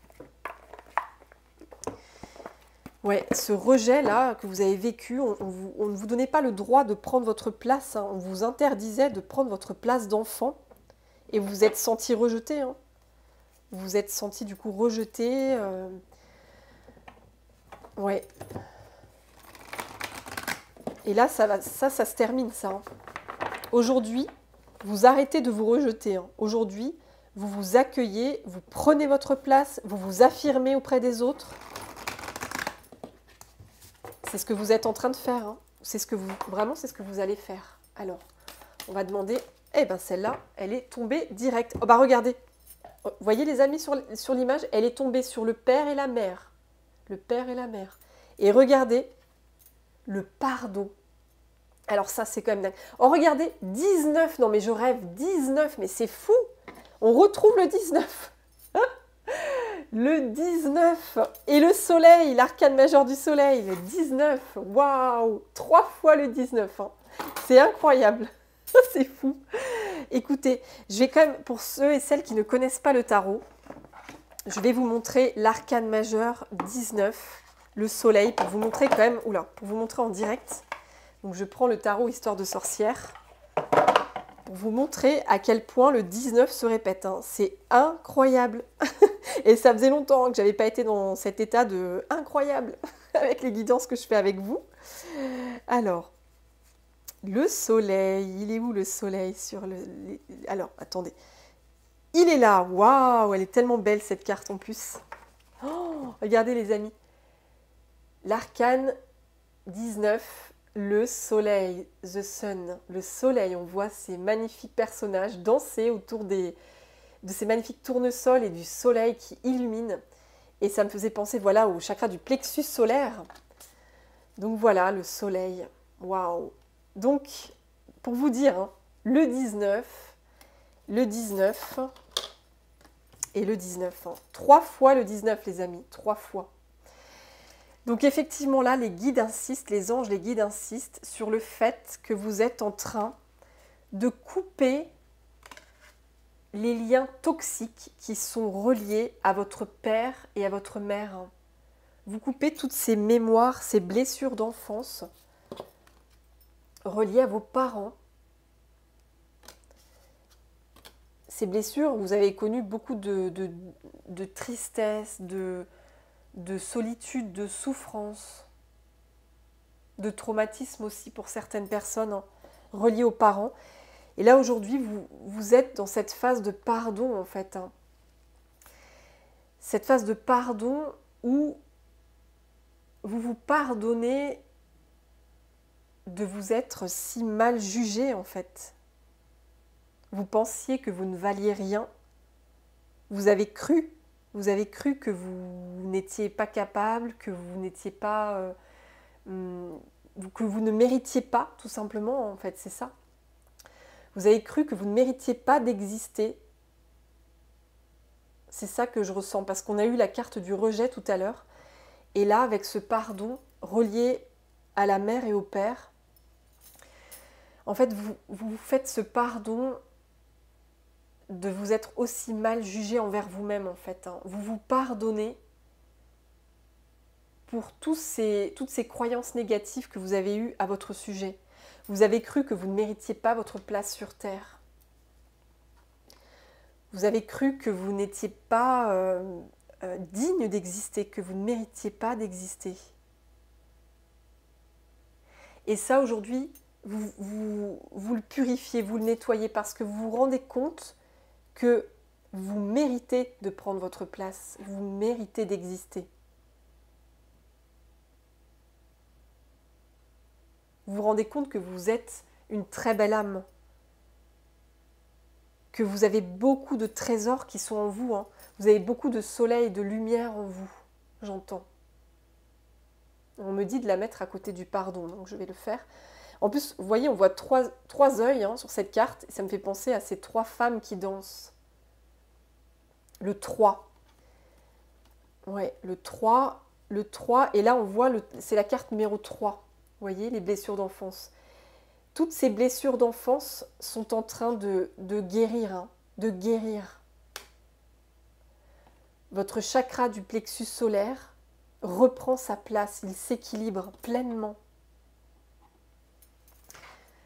Ouais, ce rejet-là que vous avez vécu, on ne vous donnait pas le droit de prendre votre place. Hein. On vous interdisait de prendre votre place d'enfant. Et vous vous êtes senti rejeté. Hein. Vous vous êtes senti, du coup, rejeté. Ouais. Et là, ça se termine, ça. Hein. Aujourd'hui, vous arrêtez de vous rejeter. Hein. Aujourd'hui, vous vous accueillez, vous prenez votre place, vous vous affirmez auprès des autres. C'est ce que vous êtes en train de faire. Hein. C'est ce que vous allez faire. Alors, on va demander, eh bien celle-là, elle est tombée direct. Oh bah regardez, vous voyez les amis sur l'image, elle est tombée sur le père et la mère. Le père et la mère. Et regardez, le pardon. Alors ça, c'est quand même dingue. Oh, regardez, 19. Non, mais je rêve, 19. Mais c'est fou. On retrouve le 19. Le 19. Et le soleil, l'arcane majeur du soleil, le 19. Waouh, 3 fois le 19. Hein. C'est incroyable. C'est fou. Écoutez, je vais quand même, pour ceux et celles qui ne connaissent pas le tarot, je vais vous montrer l'arcane majeur 19, le soleil, pour vous montrer quand même, pour vous montrer en direct. Donc je prends le tarot Histoire de sorcière pour vous montrer à quel point le 19 se répète. Hein. C'est incroyable. Et ça faisait longtemps que je n'avais pas été dans cet état de incroyable avec les guidances que je fais avec vous. Alors, le soleil, il est où le soleil sur Alors, attendez. Il est là. Waouh, elle est tellement belle cette carte en plus. Oh, regardez les amis. L'arcane 19. Le soleil, the sun, le soleil, on voit ces magnifiques personnages danser autour de ces magnifiques tournesols et du soleil qui illumine. Et ça me faisait penser, voilà, au chakra du plexus solaire. Donc voilà, le soleil, waouh. Donc, pour vous dire, hein, le 19 et le 19. Hein. 3 fois le 19, les amis, 3 fois. Donc effectivement là, les guides insistent, les anges, les guides insistent sur le fait que vous êtes en train de couper les liens toxiques qui sont reliés à votre père et à votre mère. Vous coupez toutes ces mémoires, ces blessures d'enfance reliées à vos parents. Ces blessures, vous avez connu beaucoup de tristesse, de solitude, de souffrance, de traumatisme aussi pour certaines personnes hein, reliées aux parents. Et là aujourd'hui, vous êtes dans cette phase de pardon en fait. Hein. Cette phase de pardon où vous vous pardonnez de vous être si mal jugé en fait. Vous pensiez que vous ne valiez rien. Vous avez cru que vous n'étiez pas capable, que vous n'étiez pas, que vous ne méritiez pas, tout simplement, en fait, c'est ça. Vous avez cru que vous ne méritiez pas d'exister. C'est ça que je ressens, parce qu'on a eu la carte du rejet tout à l'heure. Et là, avec ce pardon relié à la mère et au père, en fait, vous faites ce pardon de vous être aussi mal jugé envers vous-même, en fait. Hein. Vous vous pardonnez pour toutes ces croyances négatives que vous avez eues à votre sujet. Vous avez cru que vous ne méritiez pas votre place sur Terre. Vous avez cru que vous n'étiez pas digne d'exister, que vous ne méritiez pas d'exister. Et ça, aujourd'hui, vous le purifiez, vous le nettoyez parce que vous vous rendez compte que vous méritez de prendre votre place, vous méritez d'exister. Vous vous rendez compte que vous êtes une très belle âme, que vous avez beaucoup de trésors qui sont en vous, hein. Vous avez beaucoup de soleil et de lumière en vous, j'entends. On me dit de la mettre à côté du pardon, donc je vais le faire. En plus, vous voyez, on voit trois œils hein, sur cette carte, et ça me fait penser à ces 3 femmes qui dansent. Le 3. Ouais, le 3, et là on voit, c'est la carte numéro 3. Vous voyez, les blessures d'enfance. Toutes ces blessures d'enfance sont en train de guérir, hein, de guérir. Votre chakra du plexus solaire reprend sa place, il s'équilibre pleinement.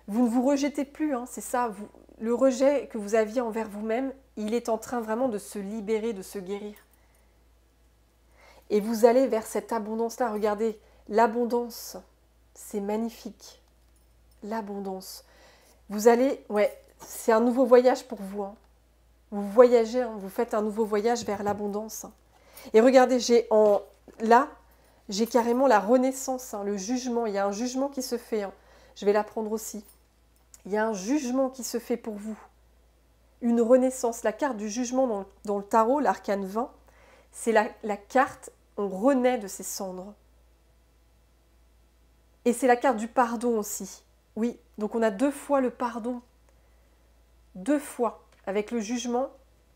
Vous ne vous rejetez plus, hein, c'est ça. Le rejet que vous aviez envers vous-même, il est en train vraiment de se libérer, de se guérir. Et vous allez vers cette abondance-là. Regardez, l'abondance, c'est magnifique. L'abondance. Vous allez, ouais, c'est un nouveau voyage pour vous. Hein. Vous voyagez, hein, vous faites un nouveau voyage vers l'abondance. Et regardez, là, j'ai carrément la renaissance, hein, le jugement. Il y a un jugement qui se fait. Hein. Je vais la prendre aussi. Il y a un jugement qui se fait pour vous. Une renaissance. La carte du jugement dans le tarot, l'arcane 20, c'est la carte, on renaît de ses cendres. Et c'est la carte du pardon aussi. Oui, donc on a 2 fois le pardon. 2 fois, avec le jugement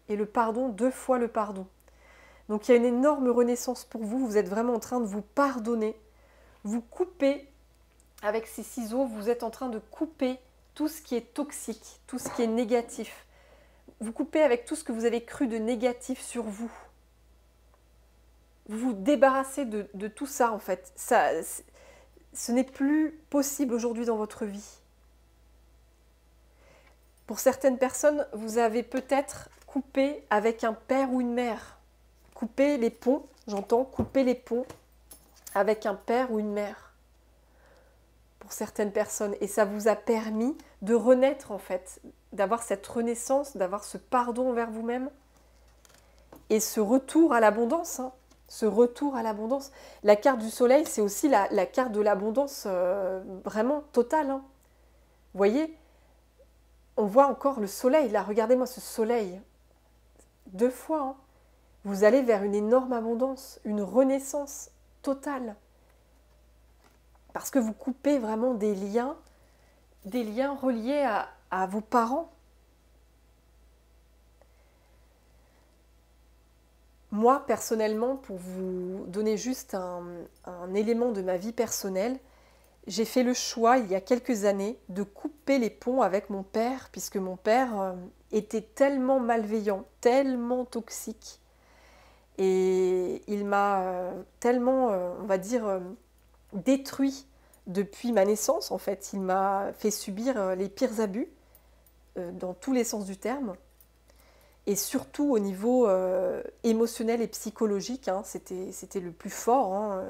et le pardon, 2 fois le pardon. Donc il y a une énorme renaissance pour vous. Vous êtes vraiment en train de vous pardonner. Vous coupez avec ces ciseaux, vous êtes en train de couper tout ce qui est toxique, tout ce qui est négatif. Vous coupez avec tout ce que vous avez cru de négatif sur vous. Vous vous débarrassez de tout ça en fait. Ce n'est plus possible aujourd'hui dans votre vie. Pour certaines personnes, vous avez peut-être coupé avec un père ou une mère. Couper les ponts, j'entends, couper les ponts avec un père ou une mère. Pour certaines personnes. Et ça vous a permis de renaître en fait, d'avoir cette renaissance, d'avoir ce pardon envers vous-même et ce retour à l'abondance. Hein, ce retour à l'abondance. La carte du soleil, c'est aussi la carte de l'abondance vraiment totale. Hein. Vous voyez, on voit encore le soleil. Là, regardez-moi ce soleil. 2 fois. Hein. Vous allez vers une énorme abondance, une renaissance totale. Parce que vous coupez vraiment des liens reliés à vos parents. Moi, personnellement, pour vous donner juste un élément de ma vie personnelle, j'ai fait le choix, il y a quelques années, de couper les ponts avec mon père, puisque mon père était tellement malveillant, tellement toxique. Et il m'a tellement, on va dire, détruit depuis ma naissance, en fait. Il m'a fait subir les pires abus, dans tous les sens du terme. Et surtout au niveau émotionnel et psychologique, hein, c'était le plus fort. Hein.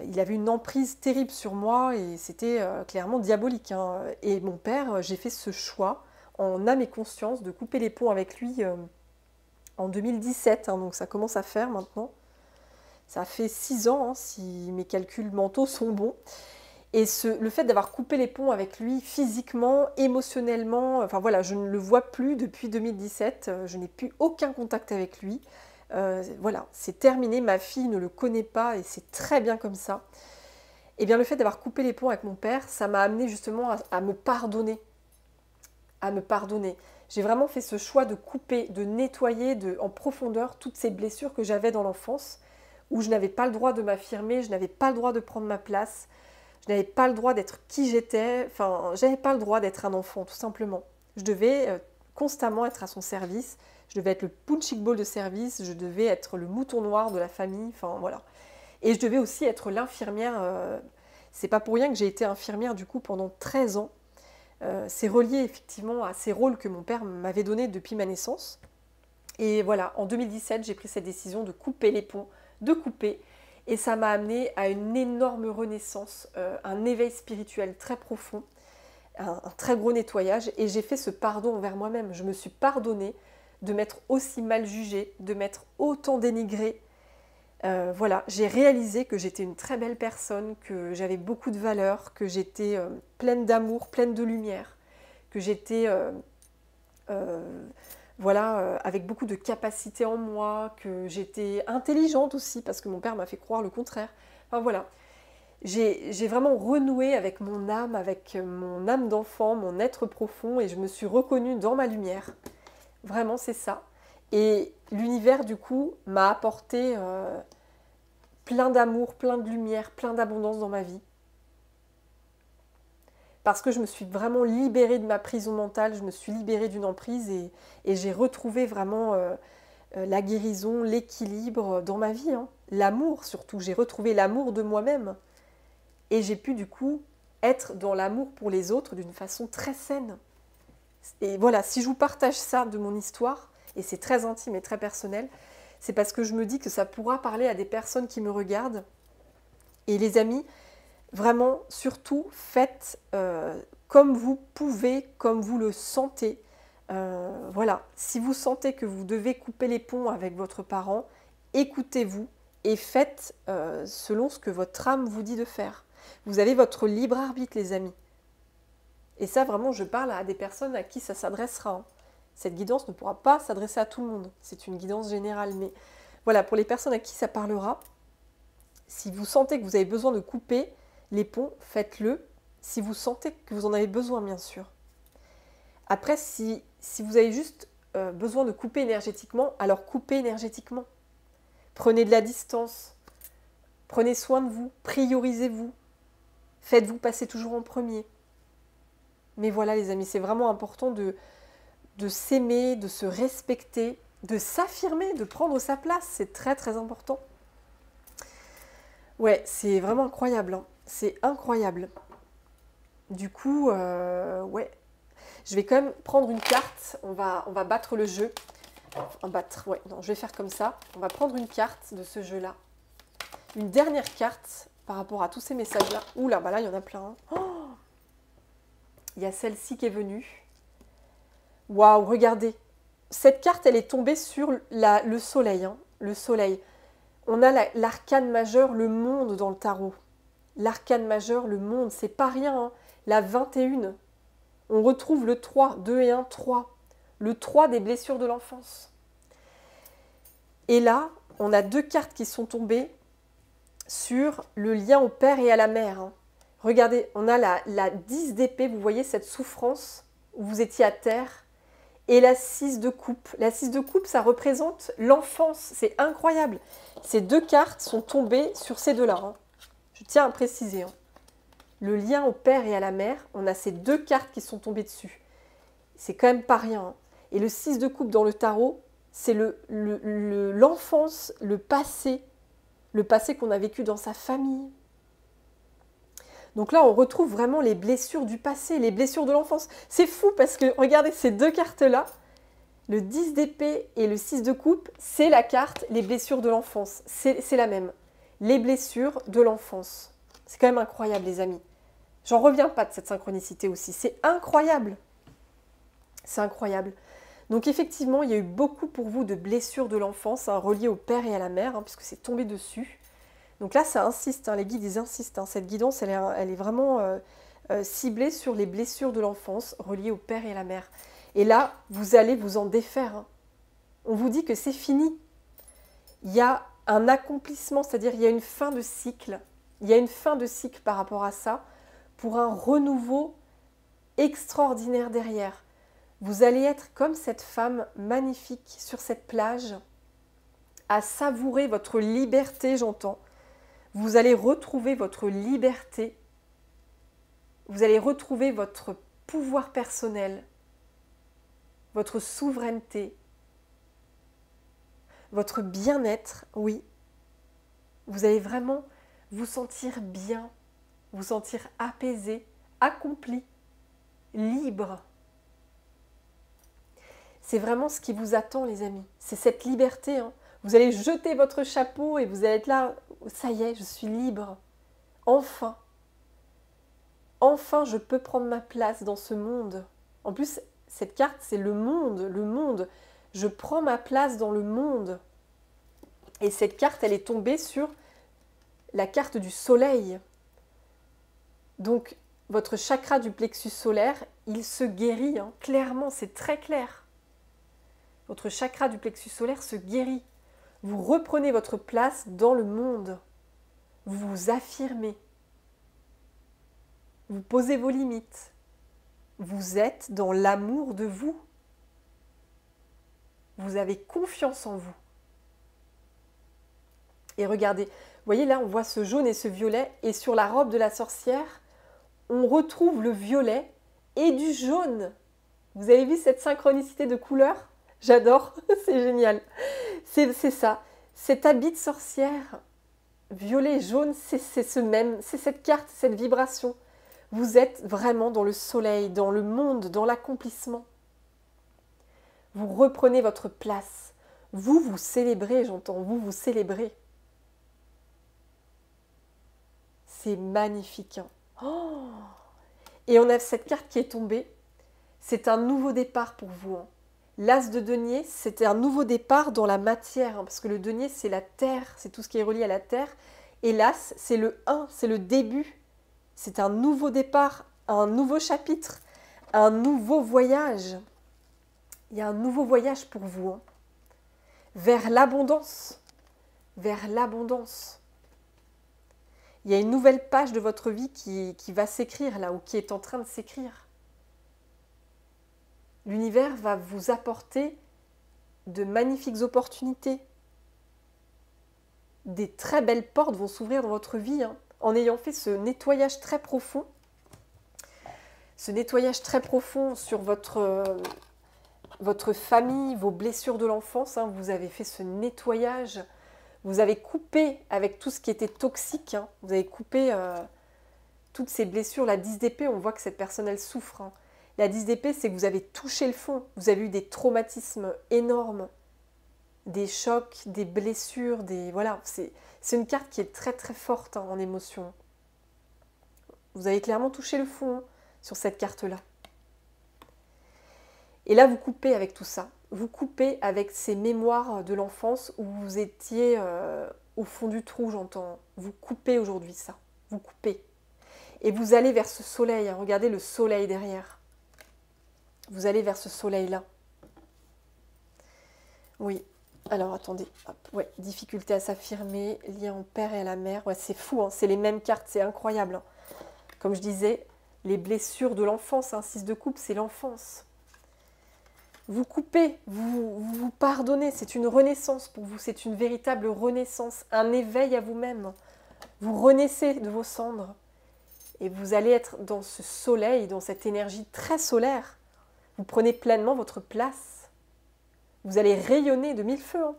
Il avait une emprise terrible sur moi et c'était clairement diabolique. Hein. Et mon père, j'ai fait ce choix, en âme et conscience, de couper les ponts avec lui en 2017. Hein, donc ça commence à faire maintenant. Ça fait 6 ans, hein, si mes calculs mentaux sont bons. Et le fait d'avoir coupé les ponts avec lui physiquement, émotionnellement, enfin voilà, je ne le vois plus depuis 2017, je n'ai plus aucun contact avec lui. Voilà, c'est terminé, ma fille ne le connaît pas et c'est très bien comme ça. Et bien le fait d'avoir coupé les ponts avec mon père, ça m'a amené justement à me pardonner. À me pardonner. J'ai vraiment fait ce choix de couper, de nettoyer en profondeur toutes ces blessures que j'avais dans l'enfance, où je n'avais pas le droit de m'affirmer, je n'avais pas le droit de prendre ma place, je n'avais pas le droit d'être qui j'étais, enfin, j'avais pas le droit d'être un enfant, tout simplement. Je devais constamment être à son service, je devais être le punching ball de service, je devais être le mouton noir de la famille, enfin voilà. Et je devais aussi être l'infirmière, c'est pas pour rien que j'ai été infirmière du coup pendant 13 ans. C'est relié effectivement à ces rôles que mon père m'avait donnés depuis ma naissance. Et voilà, en 2017, j'ai pris cette décision de couper les ponts, de couper. Et ça m'a amené à une énorme renaissance, un éveil spirituel très profond, un très gros nettoyage. Et j'ai fait ce pardon envers moi-même. Je me suis pardonnée de m'être aussi mal jugée, de m'être autant dénigrée. Voilà, j'ai réalisé que j'étais une très belle personne, que j'avais beaucoup de valeur, que j'étais pleine d'amour, pleine de lumière, que j'étais avec beaucoup de capacité en moi, que j'étais intelligente aussi, parce que mon père m'a fait croire le contraire. Enfin voilà, j'ai vraiment renoué avec mon âme d'enfant, mon être profond, et je me suis reconnue dans ma lumière. Vraiment, c'est ça. Et l'univers, du coup, m'a apporté plein d'amour, plein de lumière, plein d'abondance dans ma vie. Parce que je me suis vraiment libérée de ma prison mentale, je me suis libérée d'une emprise et j'ai retrouvé vraiment la guérison, l'équilibre dans ma vie. Hein. L'amour surtout, j'ai retrouvé l'amour de moi-même. Et j'ai pu du coup être dans l'amour pour les autres d'une façon très saine. Et voilà, si je vous partage ça de mon histoire, et c'est très intime et très personnel, c'est parce que je me dis que ça pourra parler à des personnes qui me regardent. Et les amis, vraiment, surtout, faites comme vous pouvez, comme vous le sentez. Voilà, si vous sentez que vous devez couper les ponts avec votre parent, écoutez-vous et faites selon ce que votre âme vous dit de faire. Vous avez votre libre arbitre, les amis. Et ça, vraiment, je parle à des personnes à qui ça s'adressera. Hein. Cette guidance ne pourra pas s'adresser à tout le monde. C'est une guidance générale. Mais voilà, pour les personnes à qui ça parlera, si vous sentez que vous avez besoin de couper les ponts, faites-le. Si vous sentez que vous en avez besoin, bien sûr. Après, si vous avez juste besoin de couper énergétiquement, alors coupez énergétiquement. Prenez de la distance. Prenez soin de vous. Priorisez-vous. Faites-vous passer toujours en premier. Mais voilà, les amis, c'est vraiment important de s'aimer, de se respecter, de s'affirmer, de prendre sa place. C'est très, très important. Ouais, c'est vraiment incroyable. Hein. C'est incroyable. Du coup, ouais. Je vais quand même prendre une carte. On va battre le jeu. Enfin, battre, ouais. Non, je vais faire comme ça. On va prendre une carte de ce jeu-là. Une dernière carte par rapport à tous ces messages-là. Ouh là, bah là, il y en a plein. Hein. Oh, il y a celle-ci qui est venue. Waouh, regardez. Cette carte, elle est tombée sur le soleil. Hein, le soleil. On a l'arcane majeur, le monde dans le tarot. L'arcane majeur, le monde, c'est pas rien. Hein. La 21. On retrouve le 3, 2 et 1, 3. Le 3 des blessures de l'enfance. Et là, on a deux cartes qui sont tombées sur le lien au père et à la mère. Hein. Regardez, on a la 10 d'épée, vous voyez cette souffrance où vous étiez à terre, et la 6 de coupe. La 6 de coupe, ça représente l'enfance, c'est incroyable. Ces deux cartes sont tombées sur ces deux-là. Hein. Je tiens à préciser. Hein. Le lien au père et à la mère, on a ces deux cartes qui sont tombées dessus. C'est quand même pas rien. Hein. Et le 6 de coupe dans le tarot, c'est l'enfance, le passé qu'on a vécu dans sa famille. Donc là, on retrouve vraiment les blessures du passé, les blessures de l'enfance. C'est fou parce que, regardez, ces deux cartes-là, le 10 d'épée et le 6 de coupe, c'est la carte les blessures de l'enfance. C'est la même. Les blessures de l'enfance. C'est quand même incroyable, les amis. J'en reviens pas de cette synchronicité aussi. C'est incroyable. C'est incroyable. Donc effectivement, il y a eu beaucoup pour vous de blessures de l'enfance, hein, reliées au père et à la mère, hein, puisque c'est tombé dessus. Donc là, ça insiste, hein, les guides, ils insistent. Hein, cette guidance, elle est vraiment ciblée sur les blessures de l'enfance, reliées au père et à la mère. Et là, vous allez vous en défaire. Hein. On vous dit que c'est fini. Il y a un accomplissement, c'est-à-dire il y a une fin de cycle. Il y a une fin de cycle par rapport à ça, pour un renouveau extraordinaire derrière. Vous allez être comme cette femme magnifique sur cette plage, à savourer votre liberté, j'entends. Vous allez retrouver votre liberté. Vous allez retrouver votre pouvoir personnel, votre souveraineté, votre bien-être, oui. Vous allez vraiment vous sentir bien, vous sentir apaisé, accompli, libre. C'est vraiment ce qui vous attend, les amis. C'est cette liberté. Hein. Vous allez jeter votre chapeau et vous allez être là. Ça y est, je suis libre. Enfin. Enfin, je peux prendre ma place dans ce monde. En plus, cette carte, c'est le monde. Le monde. Je prends ma place dans le monde. Et cette carte, elle est tombée sur la carte du soleil. Donc, votre chakra du plexus solaire, il se guérit. Hein. Clairement, c'est très clair. Votre chakra du plexus solaire se guérit. Vous reprenez votre place dans le monde. Vous vous affirmez. Vous posez vos limites. Vous êtes dans l'amour de vous. Vous avez confiance en vous. Et regardez, vous voyez là, on voit ce jaune et ce violet. Et sur la robe de la sorcière, on retrouve le violet et du jaune. Vous avez vu cette synchronicité de couleurs? J'adore, c'est génial. C'est ça. Cet habit de sorcière, violet et jaune, c'est cette carte, cette vibration. Vous êtes vraiment dans le soleil, dans le monde, dans l'accomplissement. Vous reprenez votre place. Vous, vous célébrez, j'entends. Vous, vous célébrez. C'est magnifique. Hein. Oh, et on a cette carte qui est tombée. C'est un nouveau départ pour vous. Hein. L'as de denier, c'était un nouveau départ dans la matière. Hein, parce que le denier, c'est la terre. C'est tout ce qui est relié à la terre. Et l'as, c'est le 1, c'est le début. C'est un nouveau départ, un nouveau chapitre, un nouveau voyage. Il y a un nouveau voyage pour vous. Hein. Vers l'abondance. Vers l'abondance. Il y a une nouvelle page de votre vie qui va s'écrire là, ou qui est en train de s'écrire. L'univers va vous apporter de magnifiques opportunités. Des très belles portes vont s'ouvrir dans votre vie, hein, en ayant fait ce nettoyage très profond. Ce nettoyage très profond sur votre famille, vos blessures de l'enfance. Hein, vous avez fait ce nettoyage. Vous avez coupé avec tout ce qui était toxique. Hein, vous avez coupé toutes ces blessures. La 10 d'épée, on voit que cette personne, elle souffre. Hein. La 10 d'épée, c'est que vous avez touché le fond. Vous avez eu des traumatismes énormes. Des chocs, des blessures, voilà, c'est une carte qui est très très forte hein, en émotion. Vous avez clairement touché le fond hein, sur cette carte-là. Et là, vous coupez avec tout ça. Vous coupez avec ces mémoires de l'enfance où vous étiez au fond du trou, j'entends. Vous coupez aujourd'hui ça. Vous coupez. Et vous allez vers ce soleil. Hein, regardez le soleil derrière. Vous allez vers ce soleil-là. Oui. Alors, attendez, hop, ouais, difficulté à s'affirmer, lien au père et à la mère. Ouais, c'est fou, hein, c'est les mêmes cartes, c'est incroyable. Hein. Comme je disais, les blessures de l'enfance, hein, 6 de coupe, c'est l'enfance. Vous coupez, vous pardonnez, c'est une renaissance pour vous, c'est une véritable renaissance, un éveil à vous-même. Vous renaissez de vos cendres et vous allez être dans ce soleil, dans cette énergie très solaire. Vous prenez pleinement votre place. Vous allez rayonner de mille feux. Hein.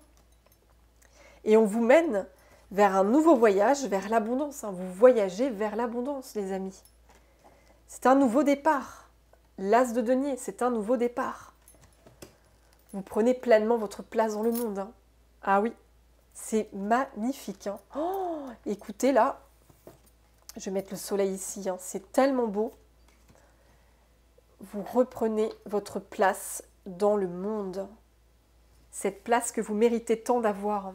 Et on vous mène vers un nouveau voyage, vers l'abondance. Hein. Vous voyagez vers l'abondance, les amis. C'est un nouveau départ. L'as de denier, c'est un nouveau départ. Vous prenez pleinement votre place dans le monde. Hein. Ah oui, c'est magnifique. Hein. Oh, écoutez, là, je vais mettre le soleil ici. Hein. C'est tellement beau. Vous reprenez votre place dans le monde. Cette place que vous méritez tant d'avoir.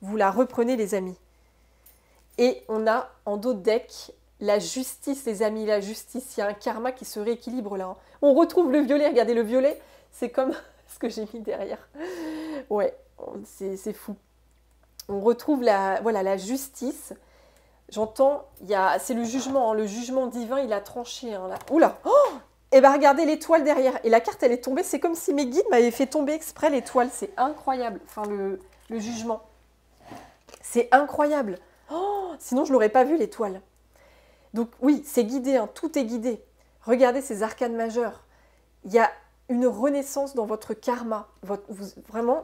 Vous la reprenez, les amis. Et on a en dos de deck la justice, les amis, la justice. Il y a un karma qui se rééquilibre là. On retrouve le violet, regardez le violet. C'est comme ce que j'ai mis derrière. Ouais, c'est fou. On retrouve la justice. J'entends, c'est le jugement. Hein, le jugement divin, il a tranché. Hein, là. Oula, oh, et bien regardez l'étoile derrière. Et la carte, elle est tombée. C'est comme si mes guides m'avaient fait tomber exprès l'étoile. C'est incroyable. Enfin, le le jugement. C'est incroyable. Oh, sinon, je ne l'aurais pas vu, l'étoile. Donc oui, c'est guidé, hein, tout est guidé. Regardez ces arcanes majeures. Il y a une renaissance dans votre karma. Vraiment,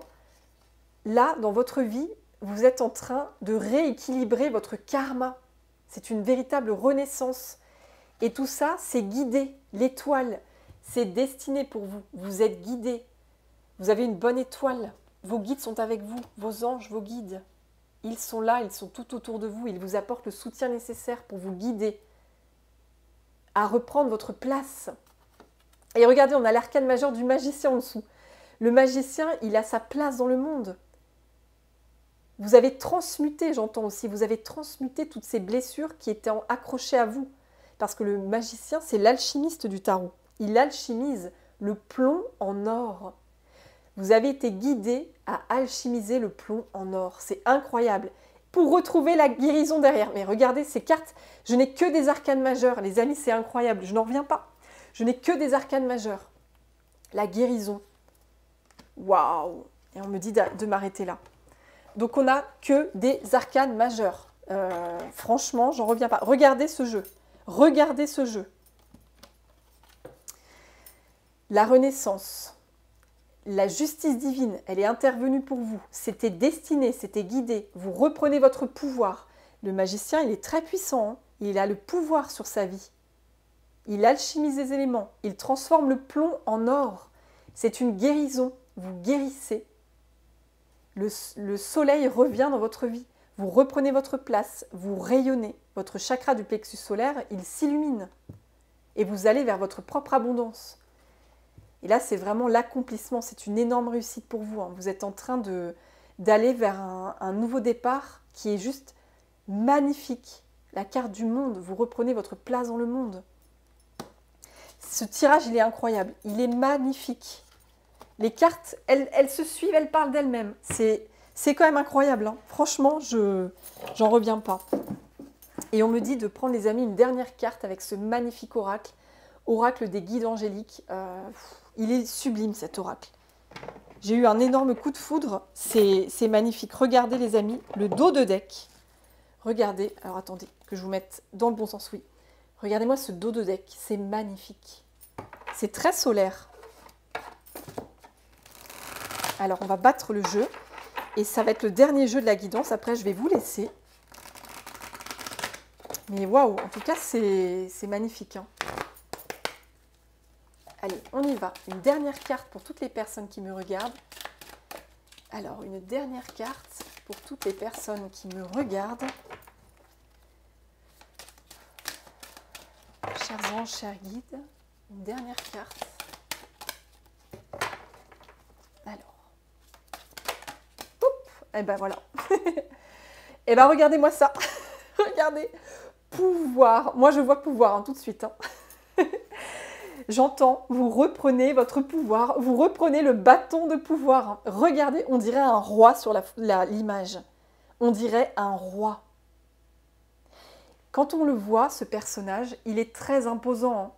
là, dans votre vie, vous êtes en train de rééquilibrer votre karma. C'est une véritable renaissance. Et tout ça, c'est guidé. L'étoile, c'est destiné pour vous. Vous êtes guidé. Vous avez une bonne étoile. Vos guides sont avec vous. Vos anges, vos guides. Ils sont là, ils sont tout autour de vous. Ils vous apportent le soutien nécessaire pour vous guider à reprendre votre place. Et regardez, on a l'arcane majeur du magicien en dessous. Le magicien, il a sa place dans le monde. Vous avez transmuté, j'entends aussi, vous avez transmuté toutes ces blessures qui étaient accrochées à vous. Parce que le magicien, c'est l'alchimiste du tarot. Il alchimise le plomb en or. Vous avez été guidé à alchimiser le plomb en or. C'est incroyable. Pour retrouver la guérison derrière. Mais regardez ces cartes, je n'ai que des arcanes majeures. Les amis, c'est incroyable. Je n'en reviens pas. Je n'ai que des arcanes majeures. La guérison. Waouh! Et on me dit de m'arrêter là. Donc on n'a que des arcanes majeures. Franchement, j'en reviens pas. Regardez ce jeu. Regardez ce jeu. La renaissance. La justice divine, elle est intervenue pour vous. C'était destiné, c'était guidé. Vous reprenez votre pouvoir. Le magicien, il est très puissant. Hein. Il a le pouvoir sur sa vie. Il alchimise les éléments. Il transforme le plomb en or. C'est une guérison. Vous guérissez. Le soleil revient dans votre vie. Vous reprenez votre place. Vous rayonnez. Votre chakra du plexus solaire, il s'illumine. Et vous allez vers votre propre abondance. Et là, c'est vraiment l'accomplissement. C'est une énorme réussite pour vous. Hein. Vous êtes en train d'aller vers un nouveau départ qui est juste magnifique. La carte du monde. Vous reprenez votre place dans le monde. Ce tirage, il est incroyable. Il est magnifique. Les cartes, elles se suivent, elles parlent d'elles-mêmes. C'est quand même incroyable. Hein. Franchement, j'en reviens pas. Et on me dit de prendre, les amis, une dernière carte avec ce magnifique oracle. Oracle des guides angéliques. Il est sublime, cet oracle. J'ai eu un énorme coup de foudre. C'est magnifique. Regardez, les amis, le dos de deck. Regardez. Alors, attendez, que je vous mette dans le bon sens, oui. Regardez-moi ce dos de deck. C'est magnifique. C'est très solaire. Alors, on va battre le jeu. Et ça va être le dernier jeu de la guidance. Après, je vais vous laisser. Mais waouh, en tout cas, c'est magnifique. Hein. Allez, on y va. Une dernière carte pour toutes les personnes qui me regardent. Alors, une dernière carte pour toutes les personnes qui me regardent. Chers anges, chers guides, une dernière carte. Alors. Oups, et ben voilà. Et ben regardez-moi ça. Regardez. Pouvoir. Moi, je vois pouvoir hein, tout de suite. Hein. J'entends, vous reprenez votre pouvoir, vous reprenez le bâton de pouvoir. Regardez, on dirait un roi sur l'image. On dirait un roi. Quand on le voit, ce personnage, il est très imposant.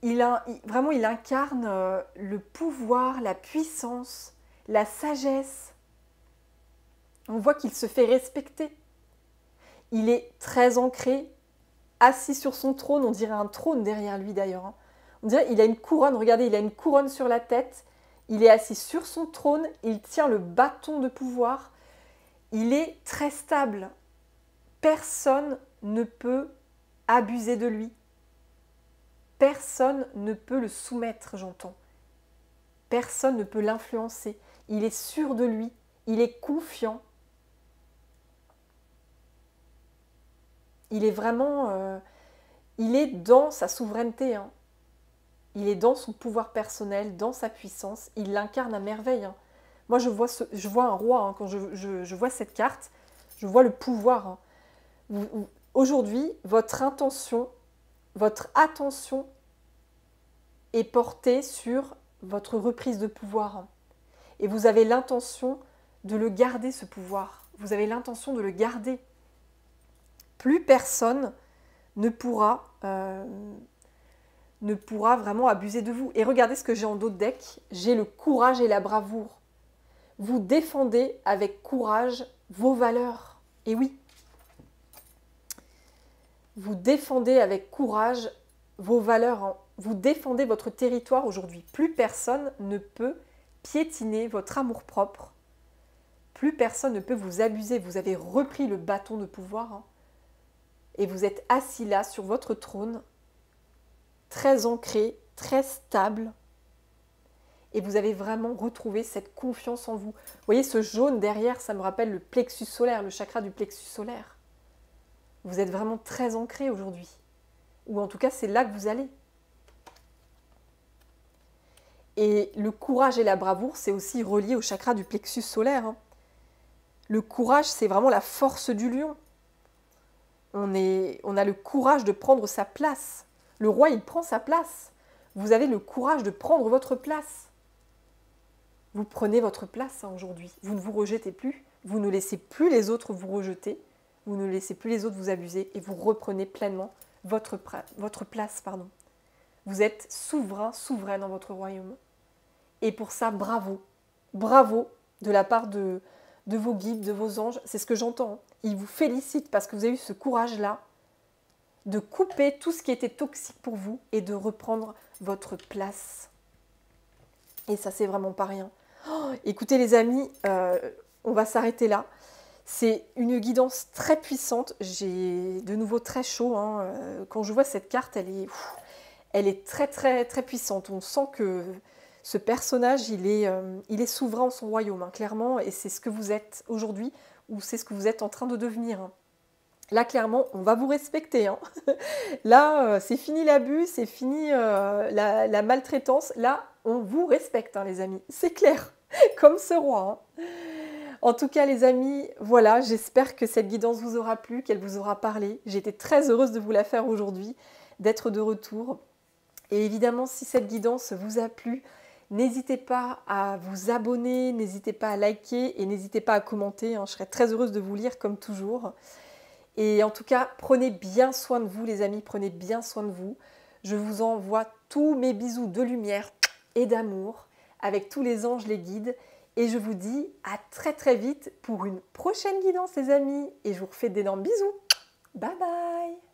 Vraiment, il incarne le pouvoir, la puissance, la sagesse. On voit qu'il se fait respecter. Il est très ancré. Assis sur son trône, on dirait un trône derrière lui d'ailleurs. Hein. On dirait qu'il a une couronne, regardez, il a une couronne sur la tête. Il est assis sur son trône, il tient le bâton de pouvoir. Il est très stable. Personne ne peut abuser de lui. Personne ne peut le soumettre, j'entends. Personne ne peut l'influencer. Il est sûr de lui, il est confiant. Il est vraiment, il est dans sa souveraineté, hein. Il est dans son pouvoir personnel, dans sa puissance, il l'incarne à merveille. Hein. Moi, je vois un roi, hein. Quand je vois cette carte, je vois le pouvoir. Hein. Aujourd'hui, votre attention est portée sur votre reprise de pouvoir. Hein. Et vous avez l'intention de le garder, ce pouvoir. Vous avez l'intention de le garder. Plus personne ne pourra vraiment abuser de vous. Et regardez ce que j'ai en dos de deck. J'ai le courage et la bravoure. Vous défendez avec courage vos valeurs. Et oui, vous défendez avec courage vos valeurs. Vous défendez votre territoire aujourd'hui. Plus personne ne peut piétiner votre amour-propre. Plus personne ne peut vous abuser. Vous avez repris le bâton de pouvoir. Et vous êtes assis là sur votre trône, très ancré, très stable. Et vous avez vraiment retrouvé cette confiance en vous. Vous voyez ce jaune derrière, ça me rappelle le plexus solaire, le chakra du plexus solaire. Vous êtes vraiment très ancré aujourd'hui. Ou en tout cas, c'est là que vous allez. Et le courage et la bravoure, c'est aussi relié au chakra du plexus solaire. Le courage, c'est vraiment la force du lion. On a le courage de prendre sa place. Le roi, il prend sa place. Vous avez le courage de prendre votre place. Vous prenez votre place aujourd'hui. Vous ne vous rejetez plus. Vous ne laissez plus les autres vous rejeter. Vous ne laissez plus les autres vous abuser. Et vous reprenez pleinement votre place. Vous êtes souverain, souveraine dans votre royaume. Et pour ça, bravo. Bravo de la part de vos guides, de vos anges. C'est ce que j'entends. Ils vous félicitent parce que vous avez eu ce courage-là de couper tout ce qui était toxique pour vous et de reprendre votre place. Et ça, c'est vraiment pas rien. Oh, écoutez les amis, on va s'arrêter là. C'est une guidance très puissante. J'ai de nouveau très chaud. Quand je vois cette carte, elle est très très très puissante. On sent que ce personnage, il est souverain en son royaume, clairement. Et c'est ce que vous êtes aujourd'hui ou c'est ce que vous êtes en train de devenir. Là, clairement, on va vous respecter. Là, c'est fini l'abus, c'est fini la maltraitance. Là, on vous respecte, les amis. C'est clair, comme ce roi. En tout cas, les amis, voilà, j'espère que cette guidance vous aura plu, qu'elle vous aura parlé. J'ai été très heureuse de vous la faire aujourd'hui, d'être de retour. Et évidemment, si cette guidance vous a plu, n'hésitez pas à vous abonner, n'hésitez pas à liker et n'hésitez pas à commenter. Je serai très heureuse de vous lire comme toujours. Et en tout cas, prenez bien soin de vous les amis, prenez bien soin de vous. Je vous envoie tous mes bisous de lumière et d'amour avec tous les anges, les guides. Et je vous dis à très très vite pour une prochaine guidance les amis. Et je vous refais d'énormes bisous. Bye bye.